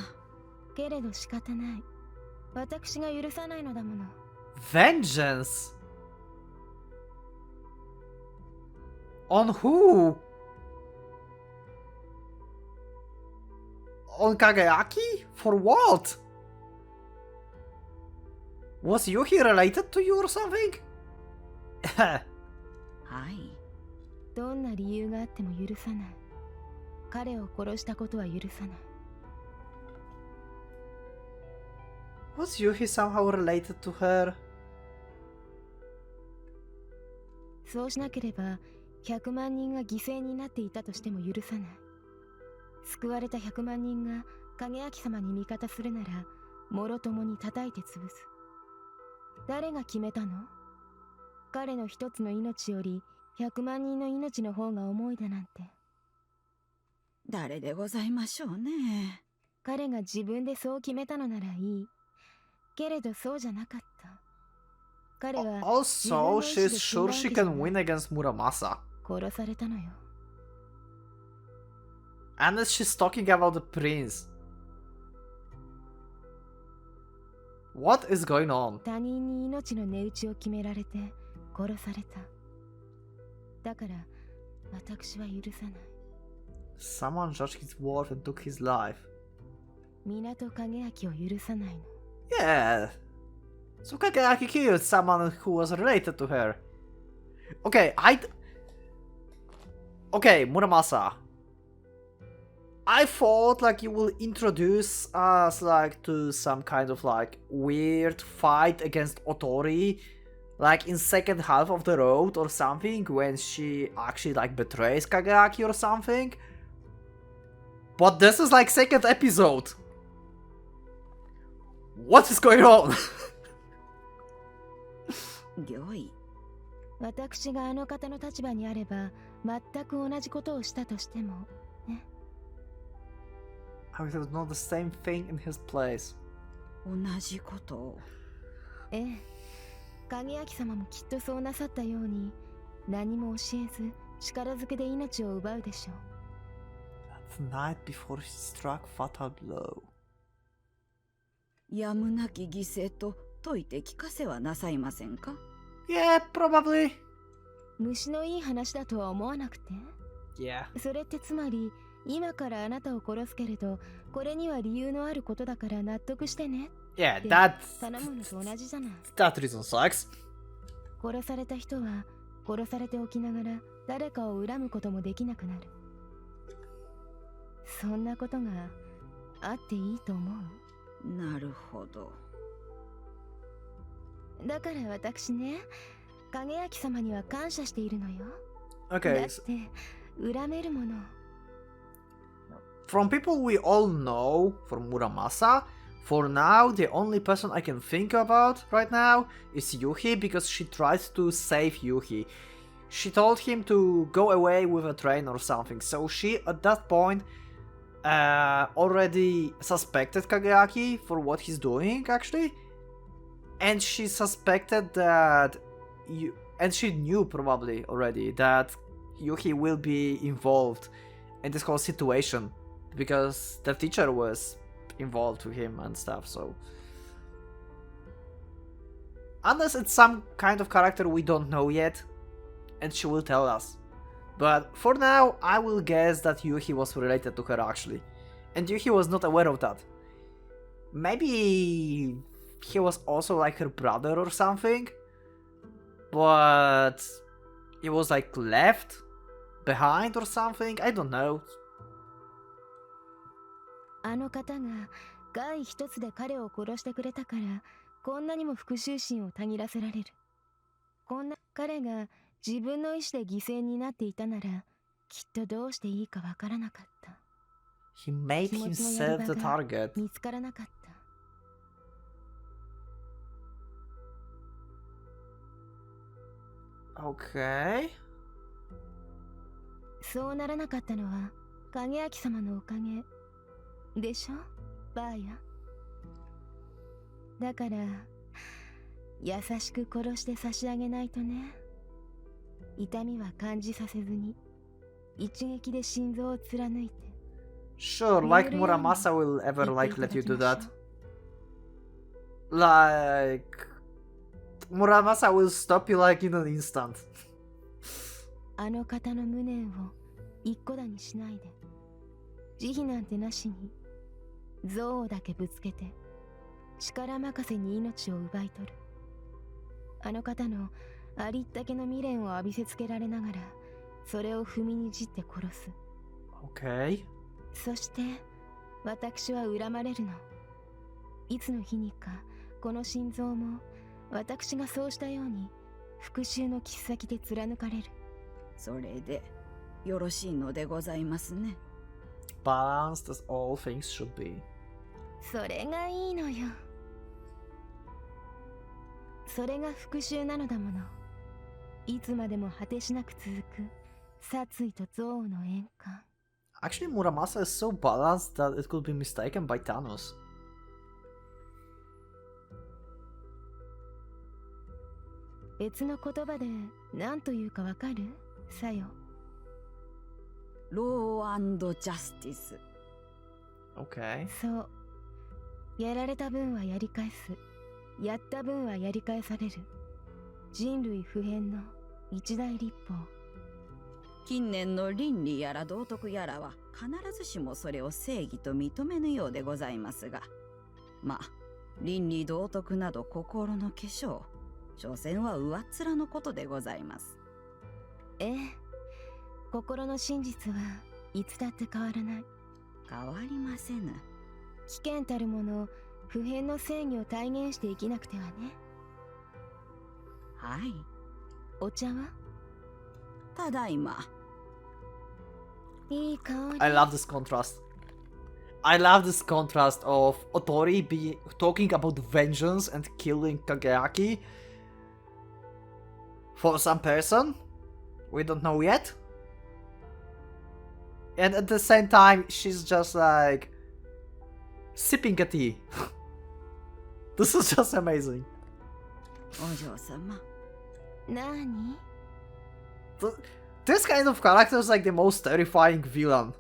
けれど仕方ない。私が許さないのだもの。 Vengeance? On who? On Kageyaki? For what? Was Yuhi related to you or something? はい。どんな理由があっても許さない。彼を殺したことは許さない。 Was Yuhi somehow related to her? そうしなければ100万人が犠牲になっていたとしても許さない。救われた100万人が影明様に味方するなら、もろともに叩いて潰す。誰が決めたの？彼の一つの命より100万人の命の方が重いだなんて。誰でございましょうね。彼が自分でそう決めたのならいい。けれどそうじゃなかった。彼は Also, she's sure she can win against Muramasa. 殺されたのよ。 And she's talking about the prince. What is going on? 他人に命の値打ちを決められて殺された。だから私は許さない。 Someone judged his worth and took his life. 港影明を許さないの。 Yeah. So Kageyaki killed someone who was related to her. Okay, Okay, Muramasa. I thought like you will introduce us like to some kind of like weird fight against Otori, like in second half of the road or something, when she actually like betrays Kageyaki or something. But this is like second episode. What is going on? 御意。私があの方の立場にあれば全く同じことをしたとしてもね。 I would have done the same thing in his place. 同じことを。ええ、影明様もきっとそうなさったように、何も教えず力ずくで命を奪うでしょう。 The night before she struck fatal blow. やむなき犠牲と説いて聞かせはなさいませんか？ Yeah, probably. 虫のいい話だとは思わなくて。 Yeah. それってつまり今からあなたを殺すけれど、これには理由のあることだから納得してね。 Yeah, で that 頼むのと同じじゃない。 that reason sucks. 殺された人は殺されておきながら誰かを恨むこともできなくなる。そんなことがあっていいと思う。なるほど。だから私ね、影焼様には感謝しているのよ。 Okay, だって恨めるもの。 from people we all know, from Muramasa, for now the only person I can think about right now is Yuhi, because she tried to save Yuhi. She told him to go away with a train or something, so she at that point already suspected Kageaki for what he's doing actually, and she suspected that and she knew probably already that Yuhi will be involved in this whole situation because the teacher was involved with him and stuff, so unless it's some kind of character we don't know yet and she will tell us. But for now I will guess that Yuhi was related to her actually, and Yuhi was not aware of that. Maybe he was also like her brother or something, but he was like left behind or something, I don't know. あの方が害一つで彼を殺してくれたから、こんなにも復讐心をたぎらせられる。こんな彼が自分の意志で犠牲になっていたなら、きっとどうしていいかわからなかった。 He made 気持ちのやり himself the 場が target. 見つからなかった。 Okay. そうならなかったのは影焼様のおかげでしょ、バーヤ。だから優しく殺して差し上げないとね。痛みは感じさせずに一撃で心臓を貫いて。 Sure, like Muramasa will ever like let you do that. Like Muramasa will stop you like in an instant. あの方の無念を一個だにしないで。慈悲なんてなしに憎悪だけぶつけて力任せに命を奪い取る。あの方のありったけの未練を浴びせつけられながらそれを踏みにじって殺す。 Okay. そして私は恨まれるの。いつの日にかこの心臓も私がそうしたように復讐の切っ先で貫かれる。それでよろしいのでございますね。Balanced as all things should be. それがいいのよ。それが復讐なのだもの。いつまでも果てしなく続く殺意と憎悪の円環。 Actually, Muramasa is so balanced that it could be mistaken by Thanos. 別の言葉で何というかわかる？さよ。ロー&ジャスティス。 Okay. そう。やられた分はやり返す。やった分はやり返される。人類普遍の一大立法。近年の倫理やら道徳やらは必ずしもそれを正義と認めぬようでございますが、まあ倫理道徳など心の化粧、所詮は上っ面のことでございます。ええ、心の真実はいつだって変わらない。変わりませぬ。危険たるもの普遍の正義を体現して生きなくてはね。はい。お茶は？ただいま。いい香り。 I love this contrast. I love this contrast of Otori talking about vengeance and killing Kageaki for some person we don't know yet. And at the same time, she's just like sipping a tea. This is just amazing. お嬢様。何？ This kind of character is like the most terrifying villain.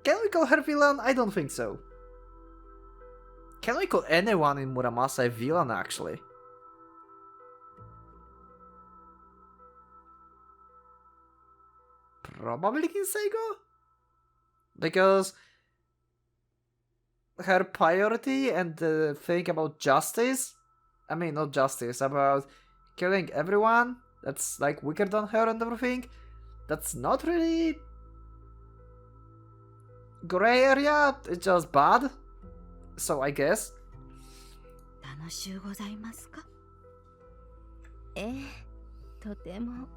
Can we call her villain? I don't think so. Can we call anyone in Muramasa a villain actually? Probably Kinseigo? Because her priority and the thing about justice, I mean not justice, about killing everyone that's like weaker than her and everything, that's not really gray area, it's just bad. So I guess. 楽しゅうございますか？ええ、とても。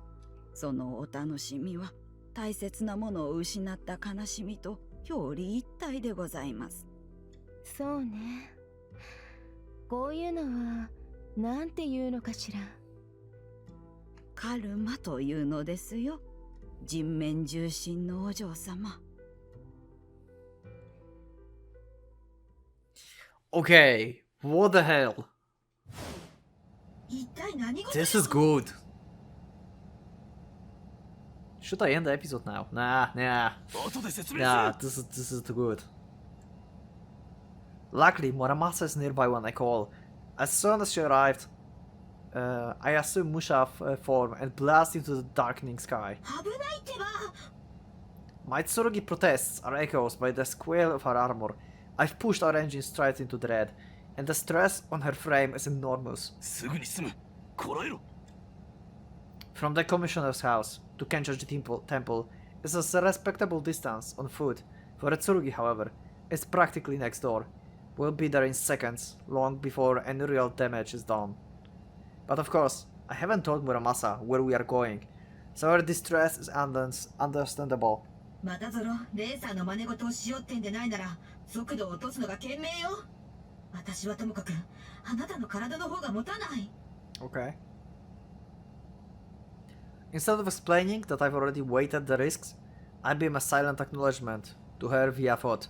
そのお楽しみは大切なものを失った悲しみと表裏一体でございます。そうね。こういうのはなんていうのかしら。カルマというのですよ。人面重心のお嬢様。Okay, what the hell? 一体何事？ This is good. Should I end the episode now? Nah. Nah, this is too good. Luckily, Muramasa is nearby when I call. As soon as she arrived, I assume Musha form and blast into the darkening sky. 危ないってば。 My Tsurugi protests are echoed by the squeal of her armor. I've pushed our engine straight into dread, and the stress on her frame is enormous. すぐに済む。こらえろ。 From the commissioner's house to Kenjaji temple is a respectable distance on foot. For a Tsurugi, however, it's practically next door. We'll be there in seconds, long before any real damage is done. But of course, I haven't told Muramasa where we are going, so her distress is understandable. またぞろ、レーサーの真似事をしようってんでないなら、速度を落とすのが賢明よ。私はともかく、あなたの体の方が持たない。Okay. Instead of explaining that I've already weighed the risks, I beam a silent acknowledgement to her via thought.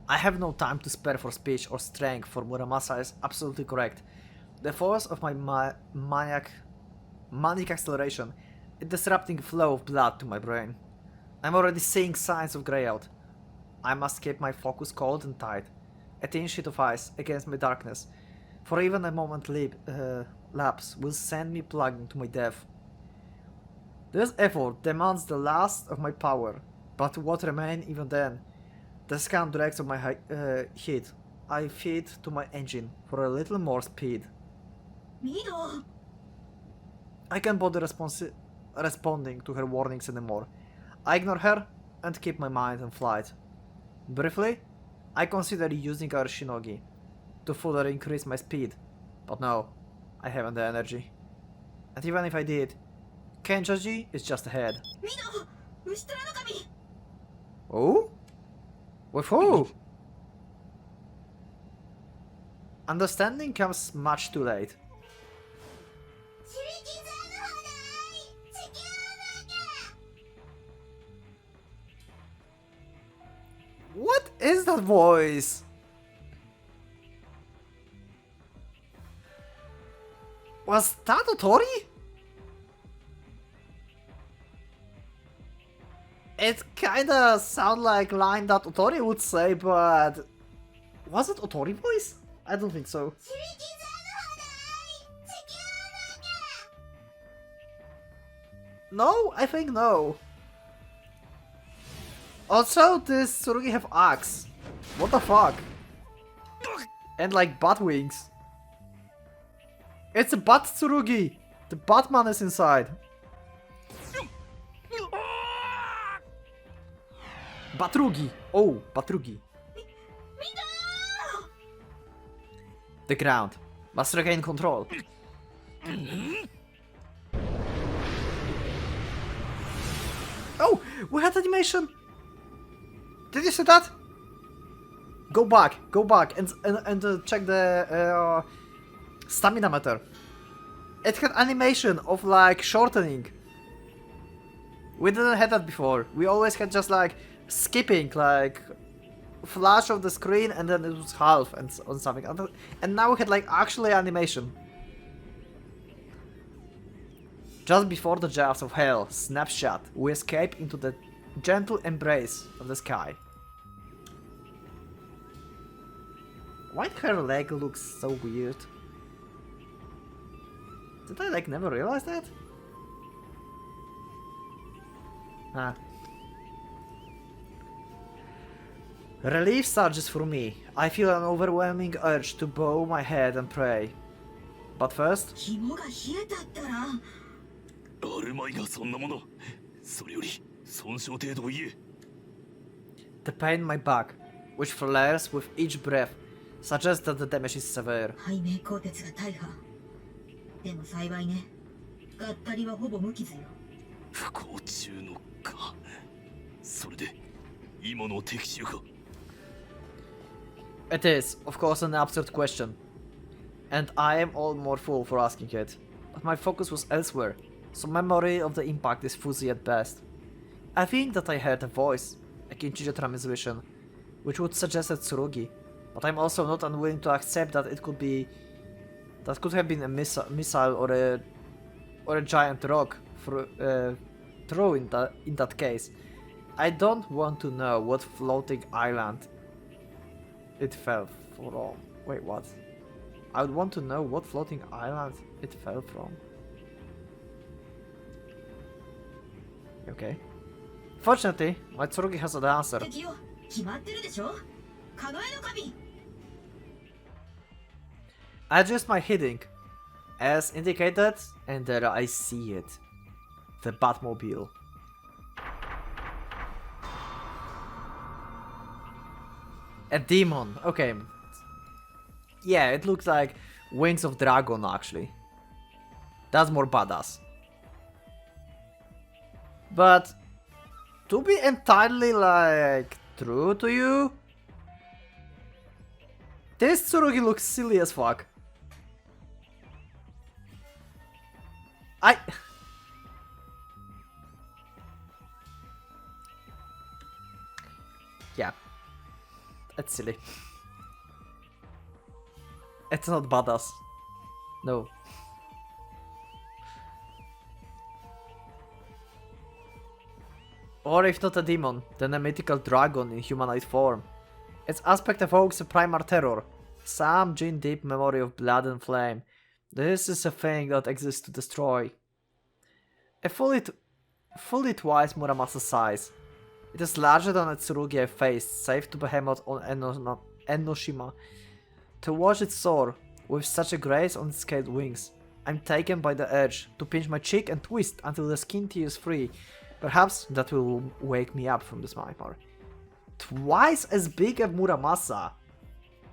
I have no time to spare for speech or strength, for Muramasa is absolutely correct. The force of my manic acceleration is disrupting flow of blood to my brain. I'm already seeing signs of grey out. I must keep my focus cold and tight, a thin sheet of ice against my darkness, for even a moment lapse will send me plugging to my death. This effort demands the last of my power, but what remains even then? The scan dregs of my heat. I feed to my engine for a little more speed. ミド。 I can't bother responding to her warnings anymore. I ignore her and keep my mind on flight. Briefly, I consider using our Shinogi to further increase my speed, but no, I haven't the energy. And even if I did, Kenjaji is just ahead. ミド、牛虎の神。 Oh? With who? Understanding comes much too late. What is that voice? Was that Otori? It kinda sound like line that Otori would say, but was it Otori voice? I don't think so. No, I think no. Also, this Tsurugi have axe. What the fuck? And like bat wings. It's a bat Tsurugi. The Batman is inside. Batrugi. Oh, Batrugi. The ground must regain control. Oh, we had animation. Did you see that? Go back and check the stamina meter. It had animation of like shortening. We didn't have that before. We always had just like skipping, like flash of the screen and then it was half and on something. And now we had like actually animation. Just before the jaws of hell snapshot, we escape into the gentle embrace of the sky. Why her leg looks so weird? Did I like never realize that? Huh. Relief surges through me. I feel an overwhelming urge to bow my head and pray. But first, 肝が冷えたったらあるまいがそんなもの。それより損傷程度を言え。 the pain in my back, which flares with each breath, suggests that the damage is severe. 背面鋼鉄が大破でも幸いねがったりはほぼ無傷よ不幸中のか。それで今の敵中か。 It is, of course, an absurd question, and I am all more fool for asking it. But my focus was elsewhere, so memory of the impact is fuzzy at best. I think that I heard a voice, akin to the transmission, which would suggest a Tsurugi, but I'm also not unwilling to accept that it could be... that could have been a missile or a giant rock throw in that case. I don't want to know what floating island it fell from. Wait, what? I would want to know what floating island it fell from. Okay. Fortunately, my Tsurugi has an answer. 敵よ決まってるでしょカノエの神 I adjust my heading, as indicated, and there I see it. The Batmobile. A demon, okay. Yeah, it looks like Wings of Dragon, actually. That's more badass. But, to be entirely, like, true to you, this Tsurugi looks silly as fuck. Yeah. That's silly. It's not badass. No. Or if not a demon, then a mythical dragon in humanoid form. Its aspect evokes a primal terror, some gene-deep memory of blood and flame. This is a thing that exists to destroy. A fully twice Muramasa size. It is larger than a Tsurugi I faced, save to Behemoth on Enoshima. To watch it soar, with such a grace on its scaled wings, I'm taken by the urge to pinch my cheek and twist until the skin tears free. Perhaps that will wake me up from this nightmare. Twice as big as Muramasa.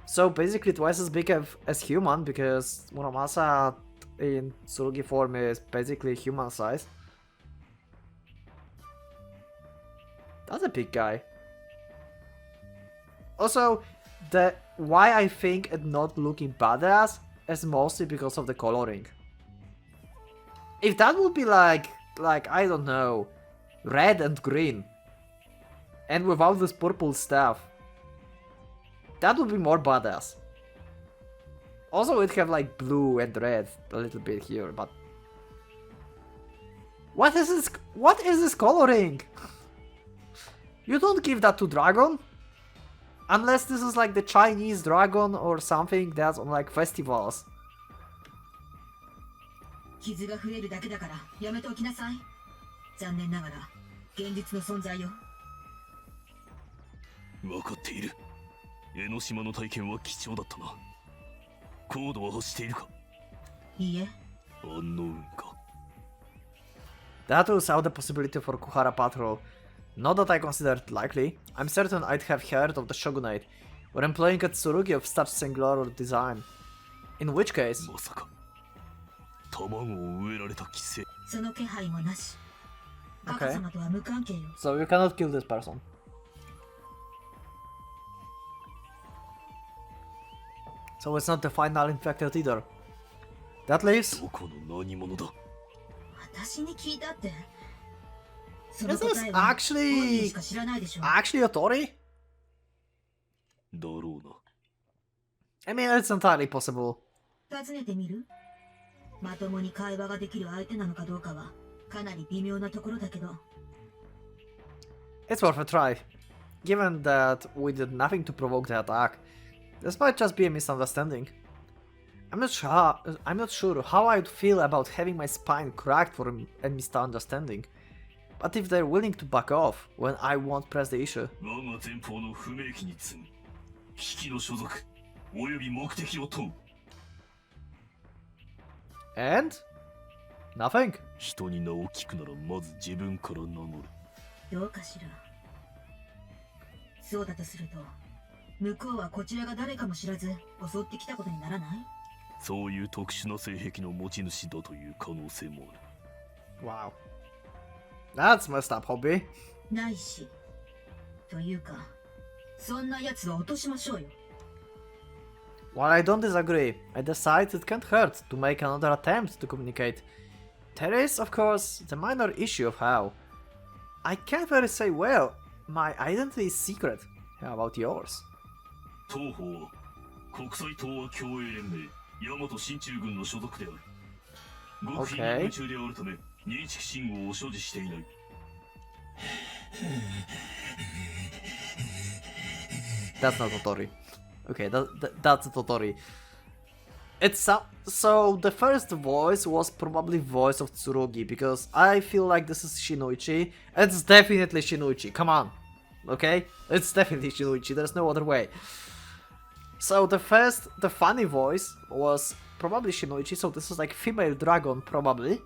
So basically twice as big as human, because Muramasa in Tsurugi form is basically human size. That's a big guy. Also, why I think it not looking badass is mostly because of the coloring. If that would be like I don't know, red and green, and without this purple stuff, that would be more badass. Also, it have like blue and red a little bit here, but what is this? What is this coloring? You don't give that to dragon, unless this is like the Chinese dragon or something that's on like festivals. 傷が増えるだけだからやめておきなさい残念ながら現実の存在よ分かっている。江ノ島の体験は貴重だったな。コードは欲しているか。いいえ。アンノウンか。That rules out the possibility for Kuhara Patrol. Not that I consider it likely. I'm certain I'd have heard of the Shogunate, or employing a Tsurugi of such singular design. In which case... まさか卵を植えられた規制。その気配もなし。赤 Okay. 様とは無関係よ。 So you cannot kill this person. So it's not the final infected either. That leaves... どこの何者だ。私に聞いたって。そ Is の this 答えは本人 actually... しか知らないでしょ。 actually a Tori? だろうな。I mean, it's entirely possible. 尋ねてみるまともに会話ができる相手なのかどうかはかなり微妙なところだけど。It's worth a try. Given that we did nothing to provoke the attack, this might just be a misunderstanding. I'm not sure how I'd feel about having my spine cracked for a misunderstanding. But if they're willing to back off when I won't press the issue. 我が前方の不明記に次ぐ機器の所属および目的を問う And? Nothing. 人に名を聞くならまず自分から名乗るどうかしら。そうだとすると、向こうはこちらが誰かも知らず襲ってきたことにならない？そういう特殊な性癖の持ち主だという可能性もある Wow. That's messed up, hobby. ないし。というか、そんな奴は落としましょうよ。While I don't disagree, I decide it can't hurt to make another attempt to communicate. There is, of course, the minor issue of how. I can't really say, well, my identity is secret. How about yours? 東方は国際東亜共栄連盟大和進駐軍の所属である極秘に空中であるため認識信号を所持していない That's not Totori. Okay, that's Totori. It's so the first voice was probably voice of Tsurugi because I feel like this is Shinoichi. It's definitely Shinoichi. Come on, okay? It's definitely Shinoichi. There's no other way. So the funny voice was probably Shinoichi. So this is like female dragon probably,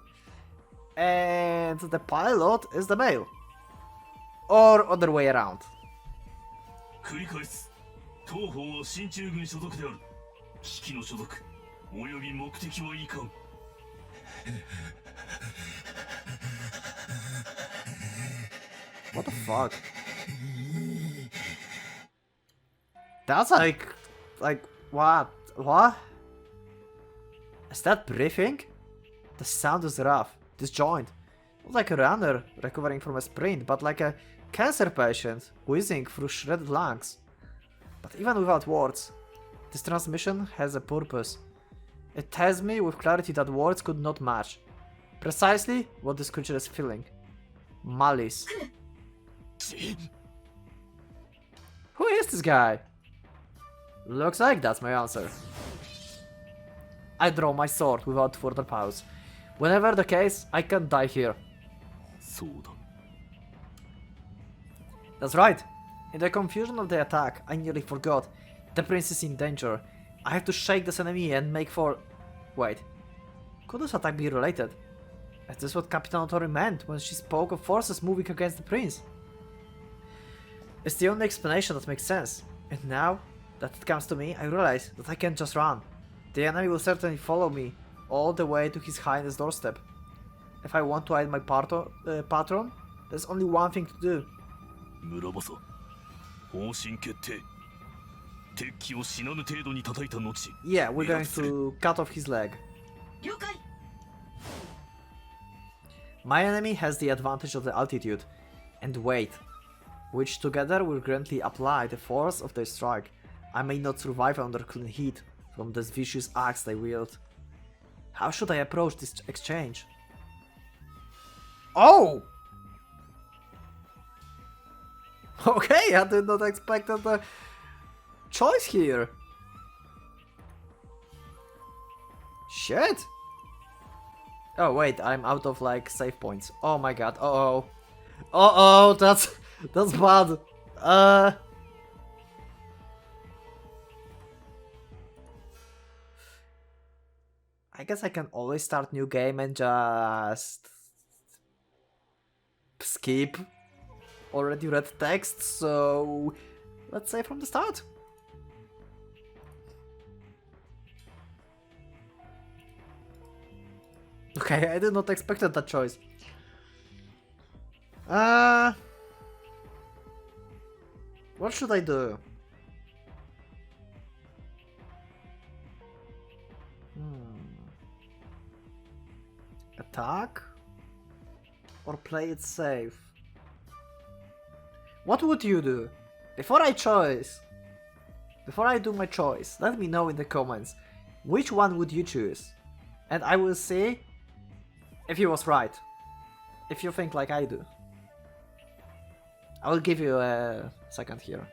and the pilot is the male, or other way around. 繰り返す東方は進駐軍所属である機器の所属および目的はいかん What the fuck? That's like what? What? Is that breathing? The sound is rough, disjoint. Not like a runner recovering from a sprint, but like a cancer patient wheezing through shredded lungs. But even without words, this transmission has a purpose. It tells me with clarity that words could not match. Precisely what this creature is feeling. Malice. Who is this guy? Looks like that's my answer. I draw my sword without further pause. Whenever the case, I can die here. そうだ That's right. In the confusion of the attack, I nearly forgot. The prince is in danger. I have to shake this enemy and make for... Wait. Could this attack be related? Is this what Captain Otori meant when she spoke of forces moving against the prince? It's the only explanation that makes sense. And now that it comes to me, I realize that I can't just run. The enemy will certainly follow me all the way to his highness doorstep. If I want to hide my patron, there's only one thing to do. 村正方針決定敵機を死なぬ程度に叩いた後 Yeah, we're going to cut off his leg. 了解。 My enemy has the advantage of the altitude and weight, which together will greatly apply the force of their strike. I may not survive under clean heat from this vicious axe they wield. How should I approach this exchange? Oh! Okay, I did not expect the choice here. Shit! Oh wait, I'm out of like save points. Oh my god. Uh oh, that's bad. I guess I can always start new game and just skip already read text, so let's say from the start. Okay, I did not expect that choice. What should I do? Attack? Or play it safe? What would you do? Before I do my choice, let me know in the comments which one would you choose, and I will see if he was right. If you think like I do. I will give you a second here.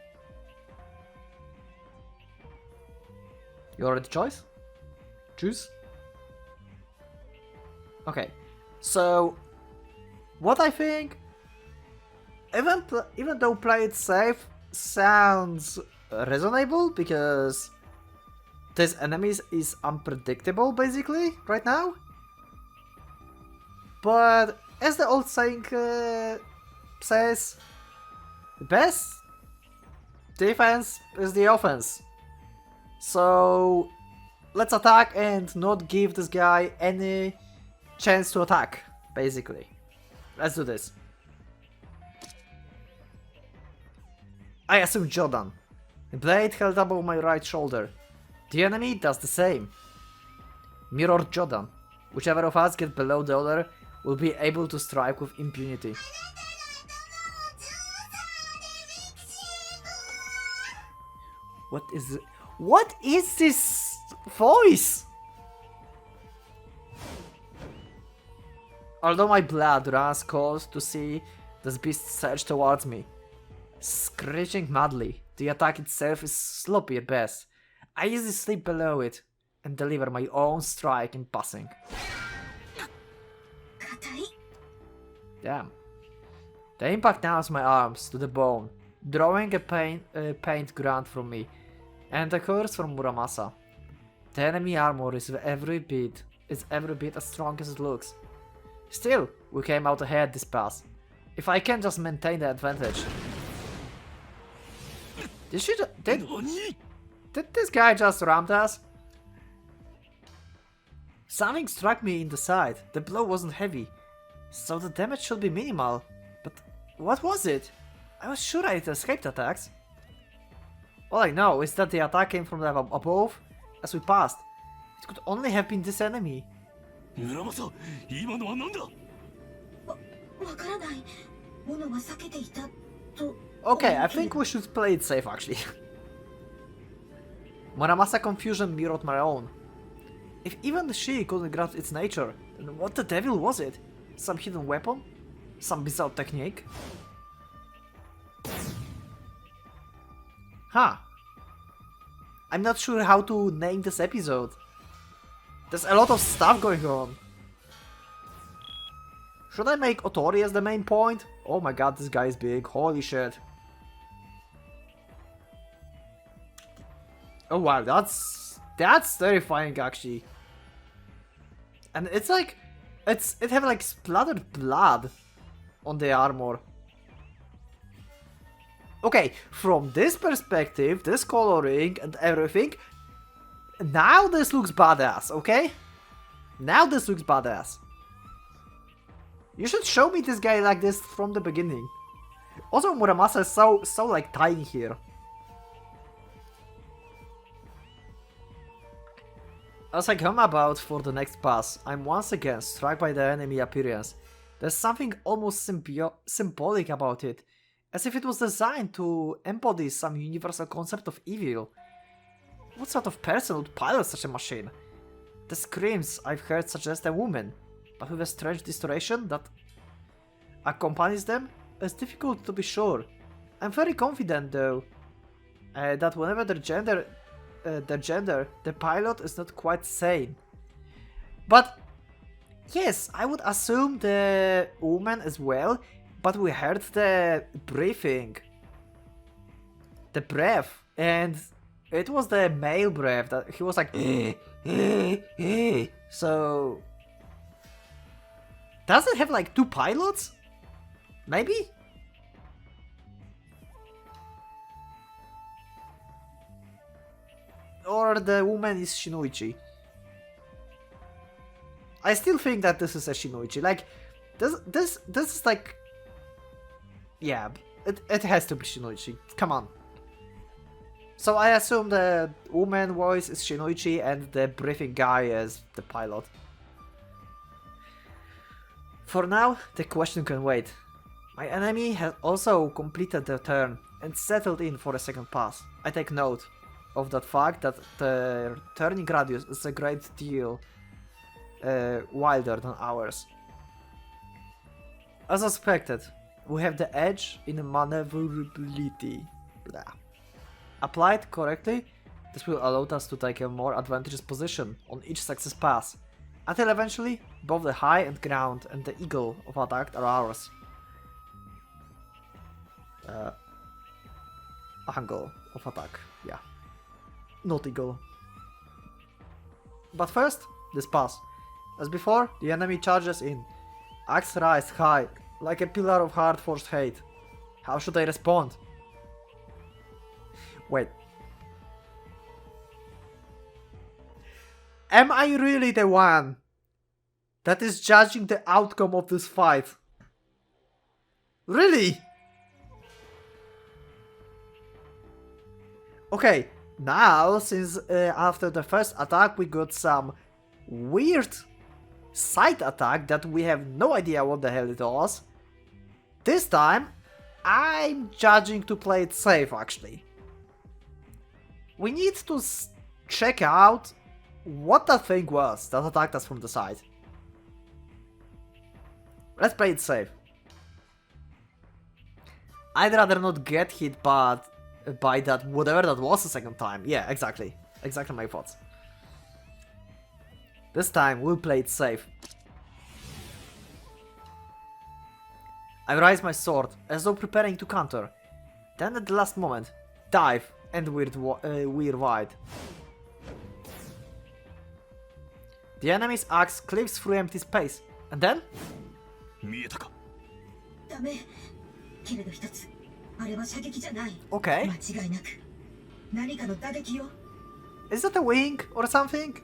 You already choose? Okay, so what I think even though play it safe sounds reasonable because this enemy is unpredictable basically right now. But as the old saying says, the best defense is the offense. So let's attack and not give this guy any chance to attack, basically. Let's do this. I assume Jordan. The blade held above my right shoulder. The enemy does the same. Mirror Jordan. Whichever of us gets below the other will be able to strike with impunity. What is this voice? Although my blood runs cold to see this beast surge towards me, screeching madly, the attack itself is sloppy at best. I easily slip below it and deliver my own strike in passing. Damn. The impact nails my arms to the bone, drawing a pained grunt from me, and a curse from Muramasa. The enemy armor is every bit as strong as it looks. Still, we came out ahead this pass. If I can just maintain the advantage. Did this guy just rammed us? Something struck me in the side. The blow wasn't heavy, so the damage should be minimal. But what was it? I was sure I had escaped attacks. All I know is that the attack came from above as we passed. It could only have been this enemy. Muramasa, 今のは何だ? わからない。物は避けていたと。Okay, I think we should play it safe actually. Muramasa confusion mirrored my own. If even she couldn't grasp its nature, then what the devil was it? Some hidden weapon? Some bizarre technique? Huh. I'm not sure how to name this episode. There's a lot of stuff going on. Should I make Otori as the main point? Oh my god, this guy is big. Holy shit. Oh wow, that's terrifying actually. And it's like it have like splattered blood on the armor. Okay, from this perspective, this coloring and everything, now this looks badass, okay? Now this looks badass. You should show me this guy like this from the beginning. Also, Muramasa is so like tiny here. As I come about for the next pass, I'm once again struck by the enemy appearance. There's something almost symbolic about it, as if it was designed to embody some universal concept of evil. What sort of person would pilot such a machine? The screams I've heard suggest a woman, but with a strange distortion that accompanies them, it's difficult to be sure. I'm very confident though, that whenever the gender, the pilot is not quite sane. But yes, I would assume the woman as well, but we heard the breathing, the breath, and it was the male breath that he was like so does it have like two pilots? Maybe? Or the woman is Shinoichi. I still think that this is a Shinoichi. Like, this is like, yeah, it has to be Shinoichi. Come on. So I assume the woman voice is Shinoichi and the briefing guy is the pilot. For now, the question can wait. My enemy has also completed the turn and settled in for a second pass. I take note of that fact that the turning radius is a great deal wilder than ours. As expected, we have the edge in maneuverability. Blah. Applied correctly, this will allow us to take a more advantageous position on each success pass, until eventually both the high and ground and the eagle of attack are ours. angle of attack. Yeah. Not eagle. But first, this pass. As before, the enemy charges in. Axe raised high, like a pillar of hard forced hate. How should I respond? Wait. Am I really the one that is judging the outcome of this fight? Really? Okay, now since after the first attack we got some weird side attack that we have no idea what the hell it was. This time I'm judging to play it safe actually. We need to check out what that thing was that attacked us from the side. Let's play it safe. I'd rather not get hit by that whatever that was the second time. Yeah, exactly. Exactly my thoughts. This time we'll play it safe. I raise my sword as though preparing to counter. Then at the last moment, dive and weird wide. The enemy's axe cleaves through empty space, and then 見えたか。ダメ。けれど一つ、あれは射撃じゃない。 okay. 間違いなく何かの打撃よ。 Is that a wing or something?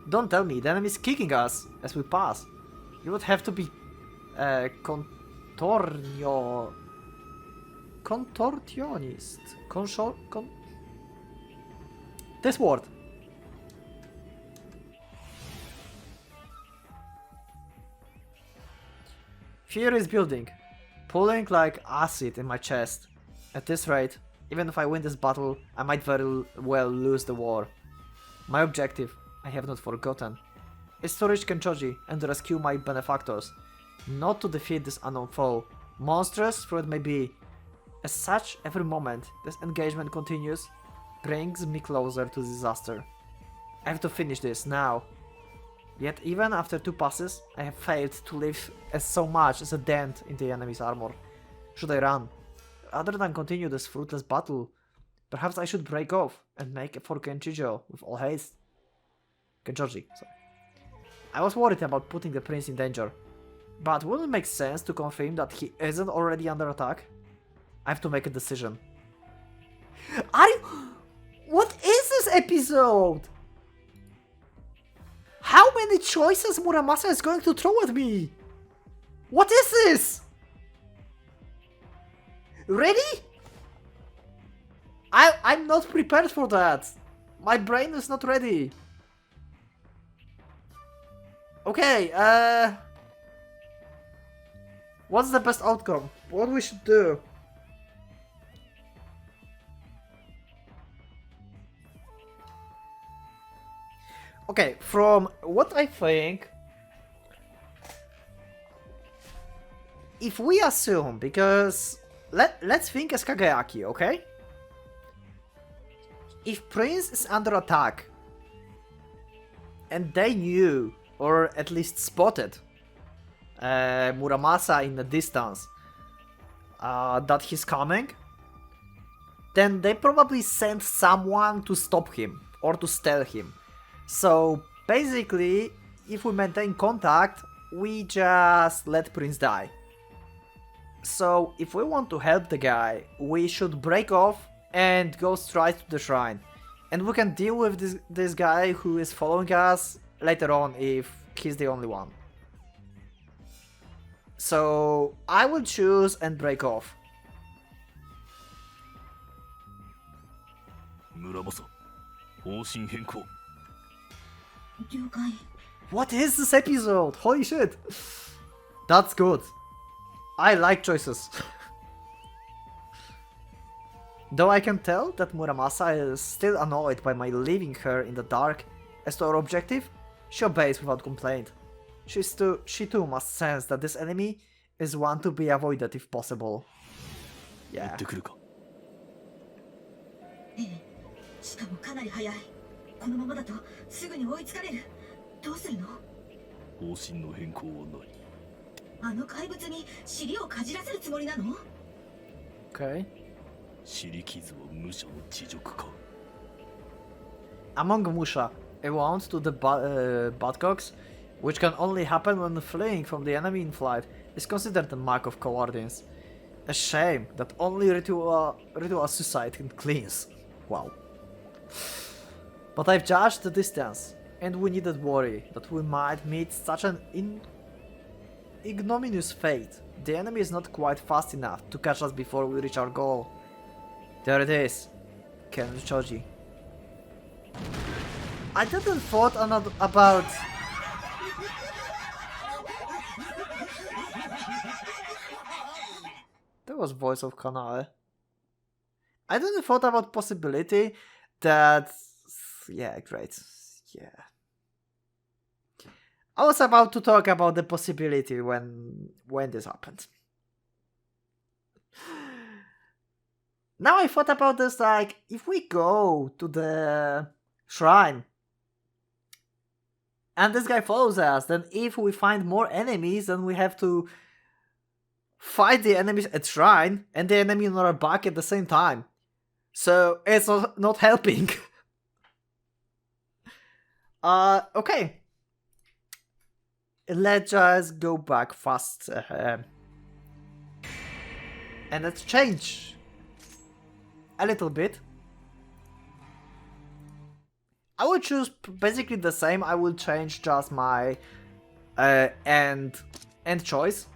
Don't tell me the enemy is kicking us as we pass. You would have to be contortionist. This word. Fear is building, pulling like acid in my chest. At this rate, even if I win this battle, I might very well lose the war. My objective, I have not forgotten, is to reach Kenchoji and rescue my benefactors, not to defeat this unknown foe, monstrous though it may be. As such, every moment this engagement continues brings me closer to disaster. I have to finish this now. Yet even after 2 passes, I have failed to leave as so much as a dent in the enemy's armor. Should I run? Rather than continue this fruitless battle, perhaps I should break off and make for Kenchijo with all haste. Kenchoji, sorry. I was worried about putting the prince in danger, but wouldn't it make sense to confirm that he isn't already under attack? I have to make a decision. Are you... What is this episode? How many choices Muramasa is going to throw at me? What is this? Ready? I'm not prepared for that. My brain is not ready. Okay, what's the best outcome? What we should do? Okay, from what I think, if we assume, because let's think as Kagayaki, okay? If Prince is under attack, and they knew, or at least spotted, Muramasa in the distance, that he's coming, then they probably sent someone to stop him, or to steal him. So basically, if we maintain contact, we just let Prince die. So if we want to help the guy, we should break off and go straight to the shrine. And we can deal with this guy who is following us later on if he's the only one. So I will choose and break off. Muramasa, 方針変更。了解。 What is this episode? Holy shit! That's good. I like choices. Though I can tell that Muramasa is still annoyed by my leaving her in the dark as to our objective, she obeys without complaint. She too must sense that this enemy is one to be avoided if possible. Yeah. ええ。しかもかなり早い。このままだとすぐに追いつかれる。どうするの？方針の変更はない。あの怪物に尻をかじらせるつもりなの？ Okay. 尻傷を無所の地獄か。 Among Musha, a wound to the buttocks, which can only happen when fleeing from the enemy in flight, is considered a mark of cowardice. A shame that only ritual suicide can cleanse. Wow. But I've judged the distance, and we needn't worry that we might meet such an ignominious fate. The enemy is not quite fast enough to catch us before we reach our goal. There it is. Ken Choji. I didn't thought about... That was voice of Kanae. I didn't thought about possibility that... Yeah, great. Yeah. I was about to talk about the possibility when this happened. Now I thought about this, like, if we go to the shrine and this guy follows us, then if we find more enemies, then we have to fight the enemies at shrine and the enemy on our back at the same time. So it's not helping. Okay. Let's just go back fast. And let's change a little bit. I will choose basically the same. I will change just my end choice.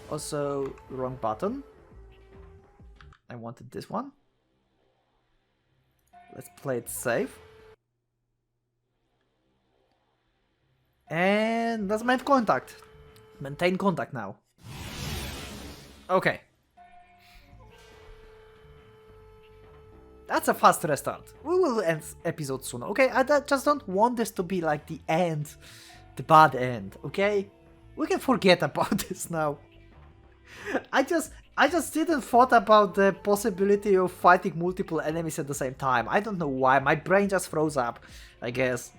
Also, wrong button. I wanted this one. Let's play it safe. And let's maintain contact. Maintain contact now. Okay. That's a fast restart. We will end episode soon, okay? I just don't want this to be like the end. The bad end, okay? We can forget about this now. I just didn't thought about the possibility of fighting multiple enemies at the same time. I don't know why. My brain just froze up, I guess.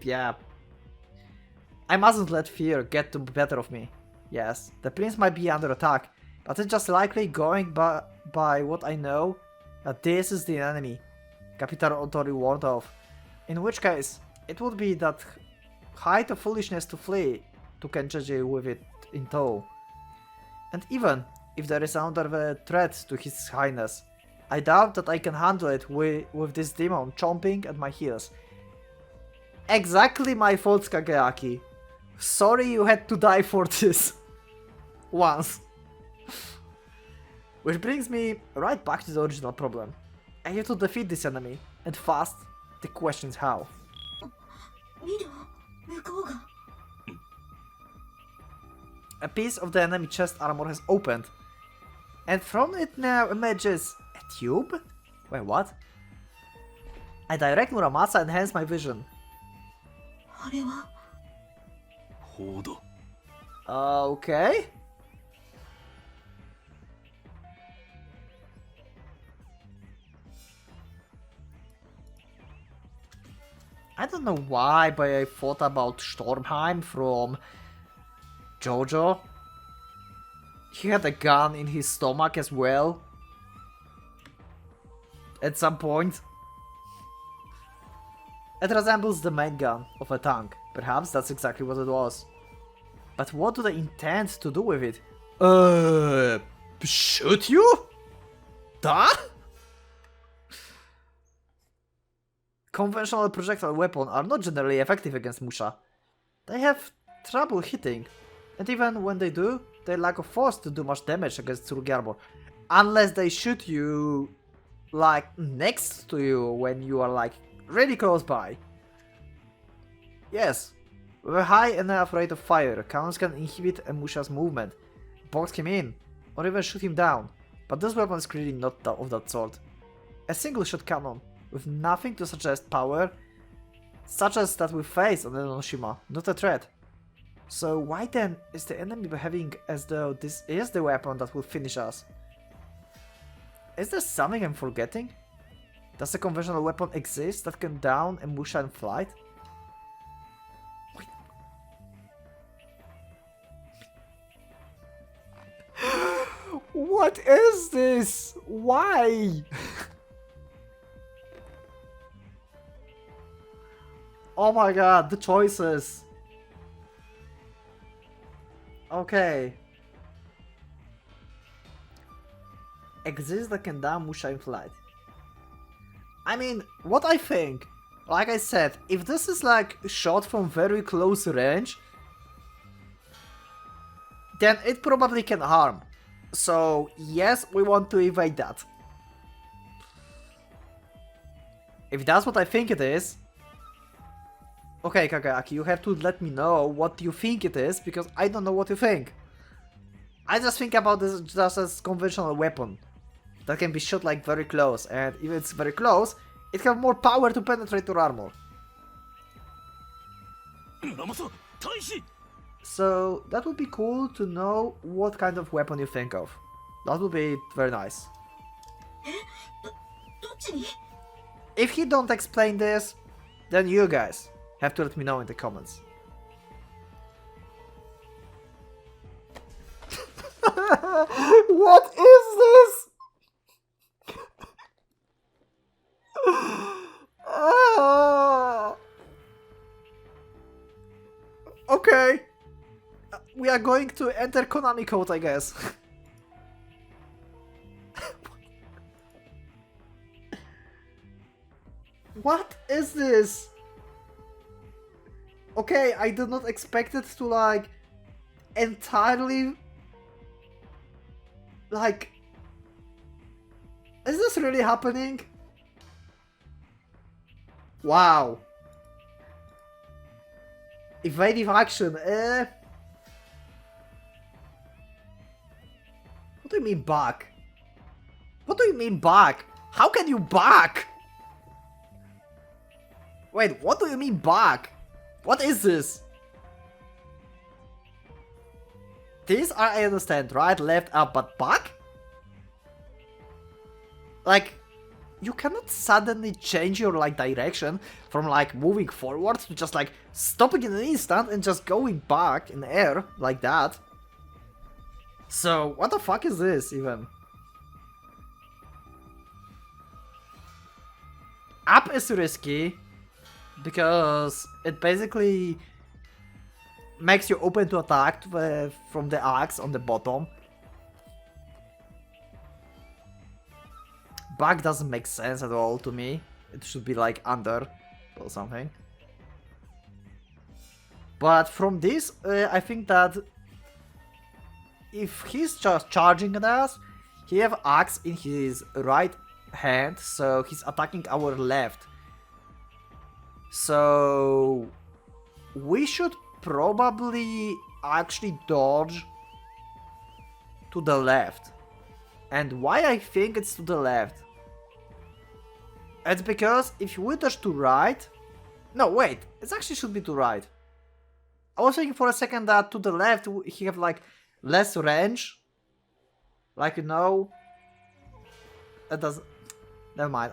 Yeah. I mustn't let fear get the better of me. Yes, the prince might be under attack, but it's just likely going by what I know that this is the enemy Capitan Otori warned of. In which case, it would be that height of foolishness to flee to Kencheji with it in tow. And even if there is another threat to his highness, I doubt that I can handle it with this demon chomping at my heels. Exactly my fault, Kageaki. Sorry you had to die for this. Once. Which brings me right back to the original problem. I have to defeat this enemy, and fast. The question is how. A piece of the enemy chest armor has opened, and from it now emerges a tube? Wait, what? I direct Muramasa and enhance my vision. Okay. I don't know why, but I thought about Stormheim from JoJo. He had a gun in his stomach as well. At some point. It resembles the main gun of a tank. Perhaps that's exactly what it was. But what do they intend to do with it? Shoot you? Duh? Conventional projectile weapons are not generally effective against Musha. They have trouble hitting, and even when they do, they lack of force to do much damage against Tsurugi armor. Unless they shoot you, like, next to you when you are, like, really close by. Yes, with a high enough rate of fire, cannons can inhibit a Musha's movement, box him in, or even shoot him down, but this weapon is clearly not of that sort. A single shot cannon, with nothing to suggest power, such as that we face on Enoshima, not a threat. So why then is the enemy behaving as though this is the weapon that will finish us? Is there something I'm forgetting? Does a conventional weapon exist that can down a Musha in flight? Wait. Why? Oh my god, the choices. Okay. Exists that can damn Musha in flight. I mean, what I think, like I said, if this is like shot from very close range, then it probably can harm. So yes, we want to evade that. If that's what I think it is, okay, Kagaki, you have to let me know what you think it is, because I don't know what you think. I just think about this just as conventional weapon that can be shot like very close, and if it's very close, it has more power to penetrate your armor. So that would be cool to know what kind of weapon you think of. That would be very nice. If he don't explain this, then you guys have to let me know in the comments. What is this? Okay. We are going to enter Konami code, I guess. What is this? Okay, I did not expect it to like entirely like, is this really happening? Wow. Evasive action, What do you mean back? What do you mean back? How can you back? Wait, what do you mean back? What is this? These are, I understand, right, left, up, but back? Like, you cannot suddenly change your like direction from like moving forward to just like stopping in an instant and just going back in the air like that. So what the fuck is this even? Up is risky because it basically makes you open to attack from the axe on the bottom. Back doesn't make sense at all to me. It should be like under or something. But from this, I think that if he's just charging at us, he have axe in his right hand, so he's attacking our left. So we should probably actually dodge to the left. And why I think it's to the left? It's because if we dodge to right... No, wait, it actually should be to right. I was thinking for a second that to the left he have like less range. Like, you know... It does... Never mind.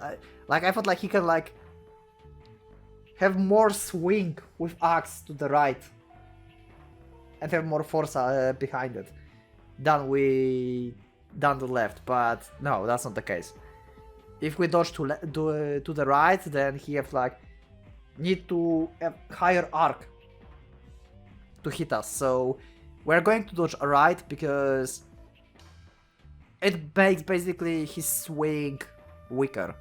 I thought like he can like... have more swing with axe to the right. And have more force behind it. Than the left, but no, that's not the case. If we dodge to the right, then he have like need to have higher arc to hit us. So we're going to dodge right because it makes basically his swing weaker.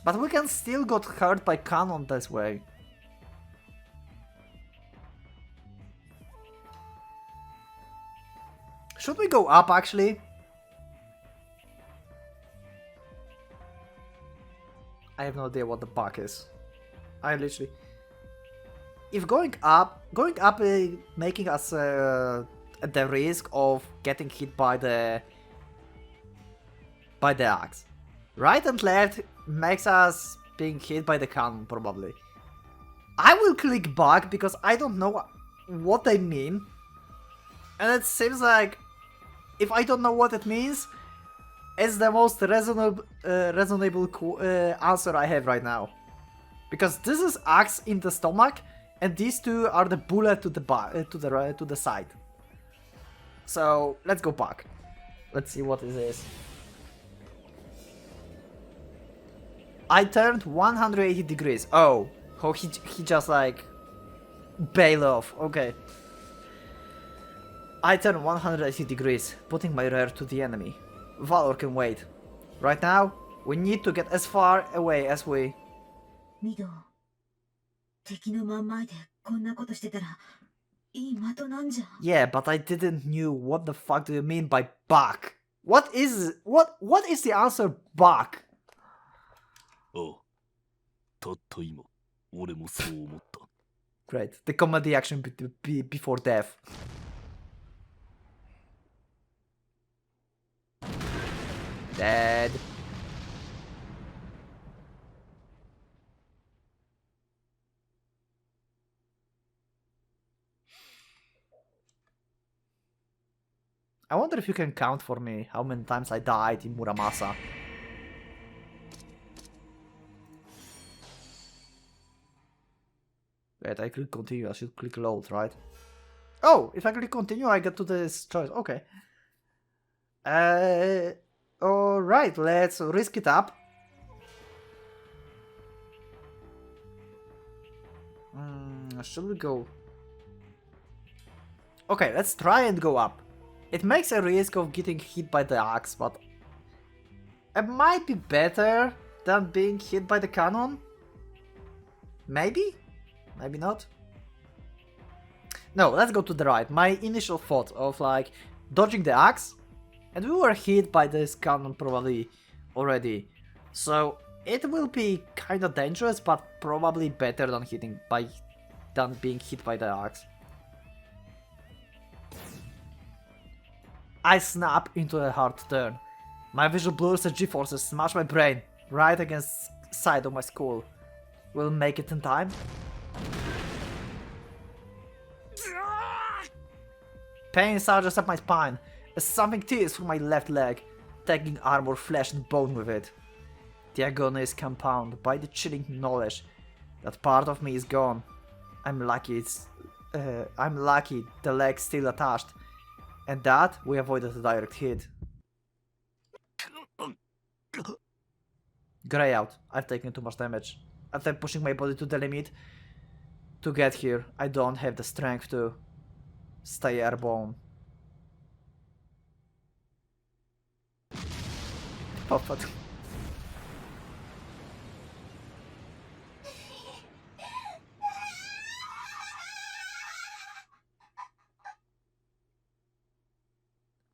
But we can still get hurt by cannon this way. Should we go up actually? I have no idea what the bug is. I literally... If going up making us at the risk of getting hit by the axe. Right and left makes us being hit by the cannon probably. I will click back because I don't know what they mean. And it seems like if I don't know what it means, it's the most reasonable answer I have right now. Because this is axe in the stomach, and these two are the bullet to the side. So let's go back. Let's see what it is. I turned 180 degrees. Oh, he just like bailed off. Okay. I turned 180 degrees, putting my rear to the enemy. Valor can wait. Right now, we need to get as far away as we... ミド、敵の真ん前でこんなことしてたらいい的なんじゃ。 Yeah, but I didn't knew what the fuck do you mean by bug? What is the answer bug? ああ、たった今、俺もそう思った。 Great. The comedy action before death. Dead. I wonder if you can count for me how many times I died in Muramasa. Wait, I click continue, I should click load, right? Oh, if I click continue, I get to this choice. Okay. Alright, let's risk it up. Should we go? Okay, let's try and go up. It makes a risk of getting hit by the axe, but it might be better than being hit by the cannon. Maybe? Maybe not. No, let's go to the right. My initial thought of like dodging the axe, and we were hit by this cannon probably already. So it will be kind of dangerous, but probably better than being hit by the axe. I snap into a hard turn. My vision blurs as G-forces smash my brain right against the side of my skull. Will make it in time? Pain surges up my spine as something tears through my left leg, taking armor, flesh and bone with it. The agony is compounded by the chilling knowledge that part of me is gone. I'm lucky the leg's still attached, and that we avoided a direct hit. Grey out. I've taken too much damage. After pushing my body to the limit to get here, I don't have the strength to stay airborne. Oh, fuck.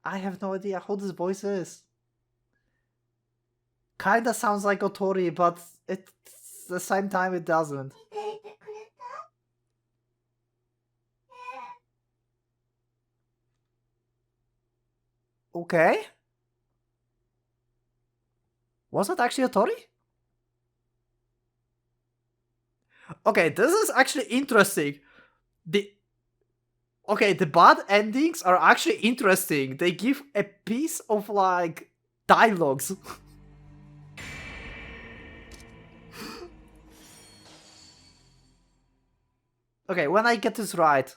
I have no idea who this voice is. Kinda sounds like Otori, but at the same time it doesn't. Okay. Was it actually Otori? Okay, this is actually interesting. The bad endings are actually interesting. They give a piece of like dialogues. Okay, when I get this right,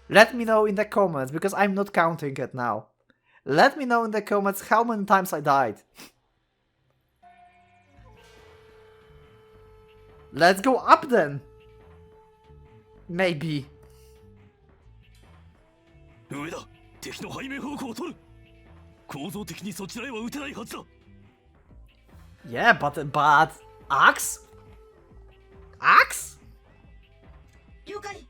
let me know in the comments, because I'm not counting it now. Let me know in the comments how many times I died. Let's go up then. Maybe. 上だ、敵の背面方向を取る。構造的にそちらへは撃てないはずだ。Yeah, but axe? Axe? 了解。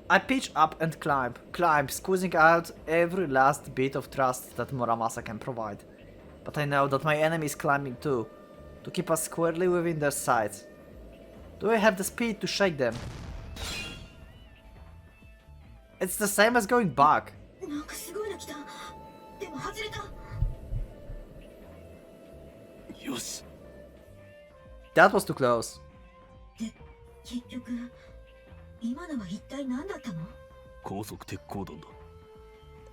I pitch up and climb, squeezing out every last bit of trust that Muramasa can provide. But I know that my enemy is climbing too, to keep us squarely within their sights. Do I have the speed to shake them? It's the same as going back. なんかすごいの来た。でも外れた。よし。That was too close. で、結局今のは一体何だったの？高速鉄鋼弾だ。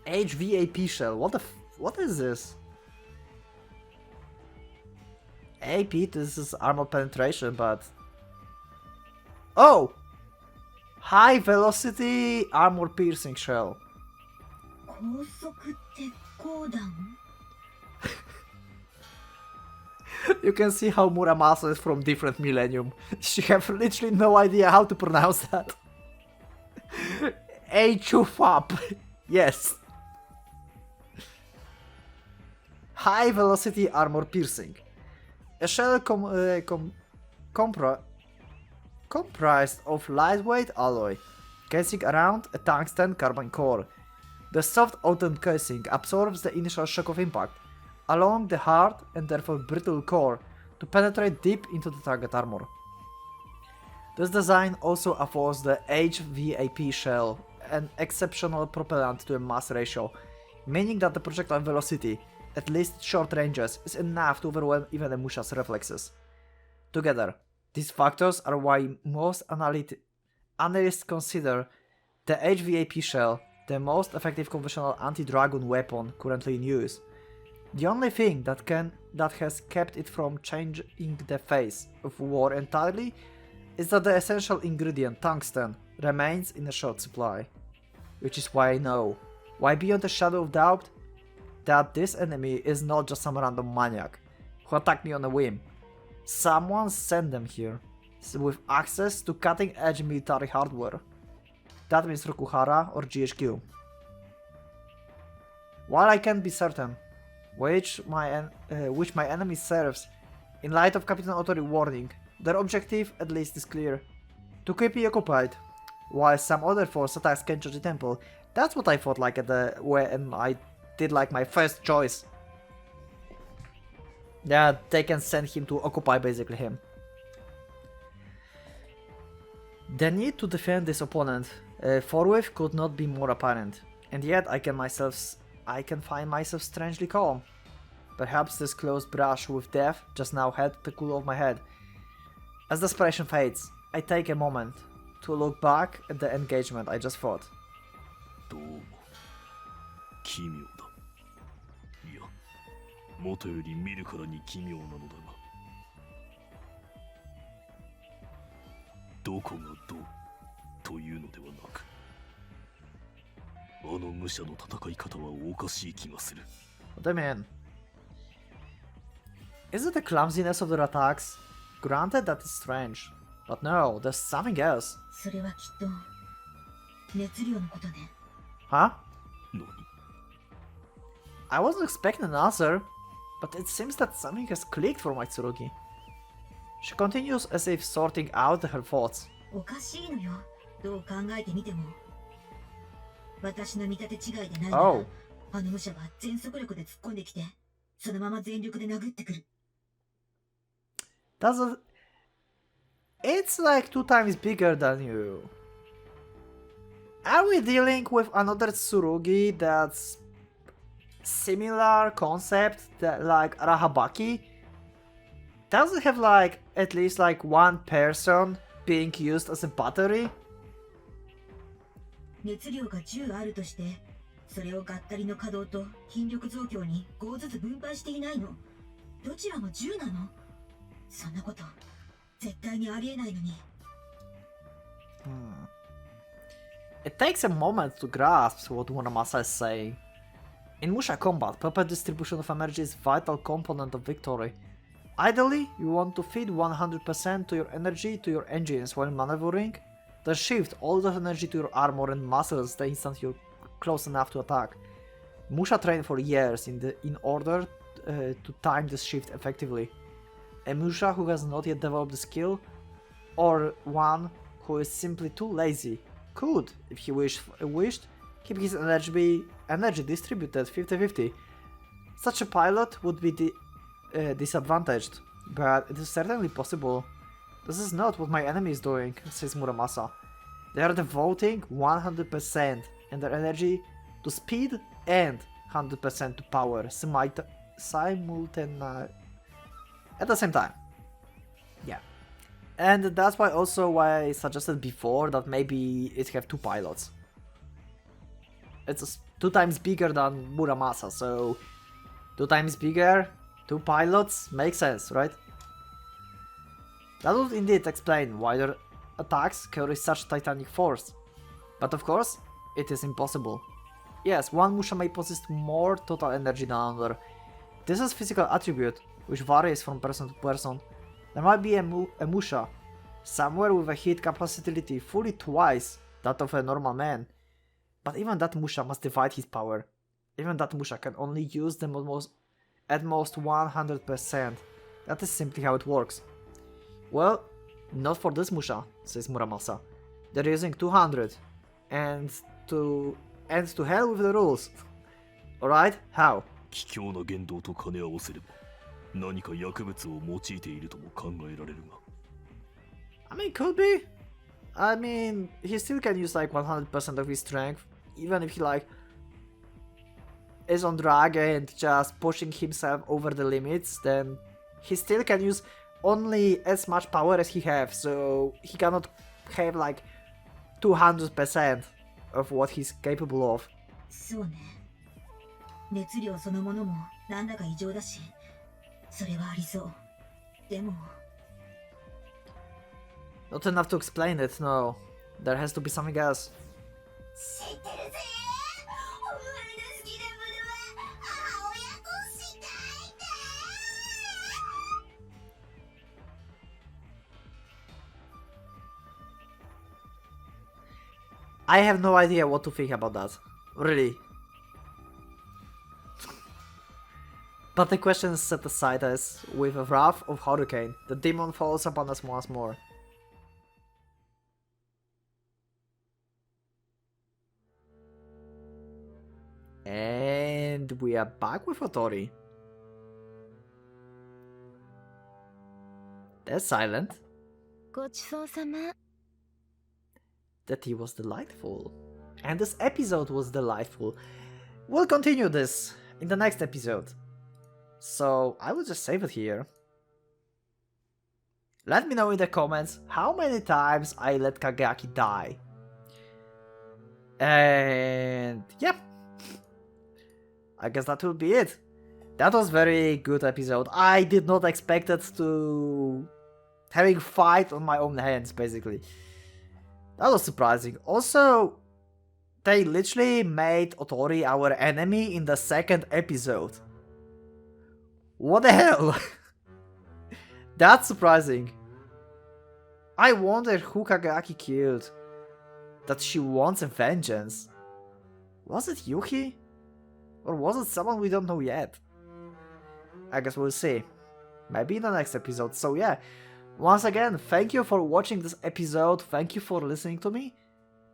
HVAP shell. What is this? AP, this is armor penetration, but... Oh! High velocity armor piercing shell. 高速鉄鋼弾 You can see how Muramasa is from different millennium. She have literally no idea how to pronounce that. H-U-F-A-P. Yes. High velocity armor piercing. A shell comprised of lightweight alloy, casing around a tungsten carbon core. The soft outer casing absorbs the initial shock of impact, allowing the hard and therefore brittle core to penetrate deep into the target armor. This design also affords the HVAP shell an exceptional propellant to a mass ratio, meaning that the projectile velocity, at least at short ranges, is enough to overwhelm even a Musha's reflexes. Together, these factors are why most analysts consider the HVAP shell the most effective conventional anti-dragon weapon currently in use. The only thing that has kept it from changing the face of war entirely is that the essential ingredient, tungsten, remains in a short supply. Which is why I know, why beyond a shadow of doubt, that this enemy is not just some random maniac who attacked me on a whim. Someone sent them here, with access to cutting-edge military hardware. That means Rokuhara or GHQ. While I can't be certain which my enemy serves, in light of Captain Otori's warning, their objective at least is clear: to keep me occupied, while some other force attacks Kenchoji Temple. That's what I thought like at the when I did like my first choice. Yeah, they can send him to occupy basically him. The need to defend this opponent forthwith could not be more apparent, and yet I can find myself strangely calm. Perhaps this close brush with death just now helped to cool off my head. As desperation fades, I take a moment to look back at the engagement I just fought. どうも奇妙だ。いや、元より見るからに奇妙なのだが、どこがどうというのではなく、あの武者の戦い方はおかしい気がする。 What do you mean? Is it the clumsiness of their attacks? Granted, that is strange. But no, there's something else. それはきっと熱量のことね。 Huh? 何？ I wasn't expecting an answer, but it seems that something has clicked for my Tsurugi. She continues as if sorting out her thoughts. おかしいのよ。どう考えてみても。私の見立て違いでないなら、 Oh. あの武者は全速力で突っ込んできて、そのまま全力で殴ってくる。It's like 2 times bigger than you. Are we dealing with another Tsurugi that's similar concept that like Rahabaki? Does it have like at least like one person being used as a battery? 熱量が10あるとして、それを合体の稼働と筋力増強に5ずつ分配していないの。どちらも10なの。そんなこと絶対にありえないのに。It takes a moment to grasp what Muramasa is saying. In Musha combat, proper distribution of energy is a vital component of victory. Ideally, you want to feed 100% to your energy to your engines while maneuvering, then shift all that energy to your armor and muscles the instant you're close enough to attack. Musha trained for years in order to time this shift effectively. A Musha who has not yet developed the skill, or one who is simply too lazy, could, if he wished, keep his energy distributed 50-50. Such a pilot would be disadvantaged, but it is certainly possible. This is not what my enemy is doing, says Muramasa. They are devoting 100% and their energy to speed and 100% to power simultaneously at the same time. Yeah. And that's why I suggested before that maybe it have 2 pilots. It's 2 times bigger than Muramasa, so 2 times bigger, 2 pilots, makes sense, right? That would indeed explain why their attacks carry such titanic force. But of course, it is impossible. Yes, one Musha may possess more total energy than another. This is physical attribute, which varies from person to person. There might be a Musha somewhere with a heat capacity fully twice that of a normal man. But even that Musha must divide his power. Even that Musha can only use them at most 100%. That is simply how it works. Well, not for this Musha, says Muramasa. They're using 200. And to hell with the rules. Alright, how? 卑怯な言動と兼ね合わせれば何か薬物を用いているとも考えられるが I mean, could be. I mean, he still can use like 100% of his strength, even if he like is on drag and just pushing himself over the limits, then he still can use only as much power as he has, so he cannot have like 200% of what he's capable of. そうね。熱量そのものもなんだか異常だし、それはありそう。でも Not enough to explain it, no. There has to be something else. 知ってるぜ。お前の好きなものは母親としたいんだ。I have no idea what to think about that. Really. But the question is set aside as, with a wrath of Hurricane, the demon falls upon us once more. And we are back with Otori. They're silent. ごちそうさま。 The tea was delightful. And this episode was delightful. We'll continue this in the next episode. So I will just save it here. Let me know in the comments how many times I let Kageyaki die. And yeah. I guess that will be it. That was very good episode. I did not expect it to having fight on my own hands, basically. That was surprising. Also, they literally made Otori our enemy in the second episode. What the hell? That's surprising. I wonder who Kageyaki killed. That she wants a vengeance. Was it Yuki? Or was it someone we don't know yet? I guess we'll see. Maybe in the next episode. So yeah, once again, thank you for watching this episode. Thank you for listening to me.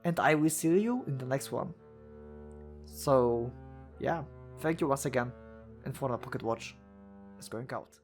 And I will see you in the next one. So yeah, thank you once again. And for the Pocket Watch is going out.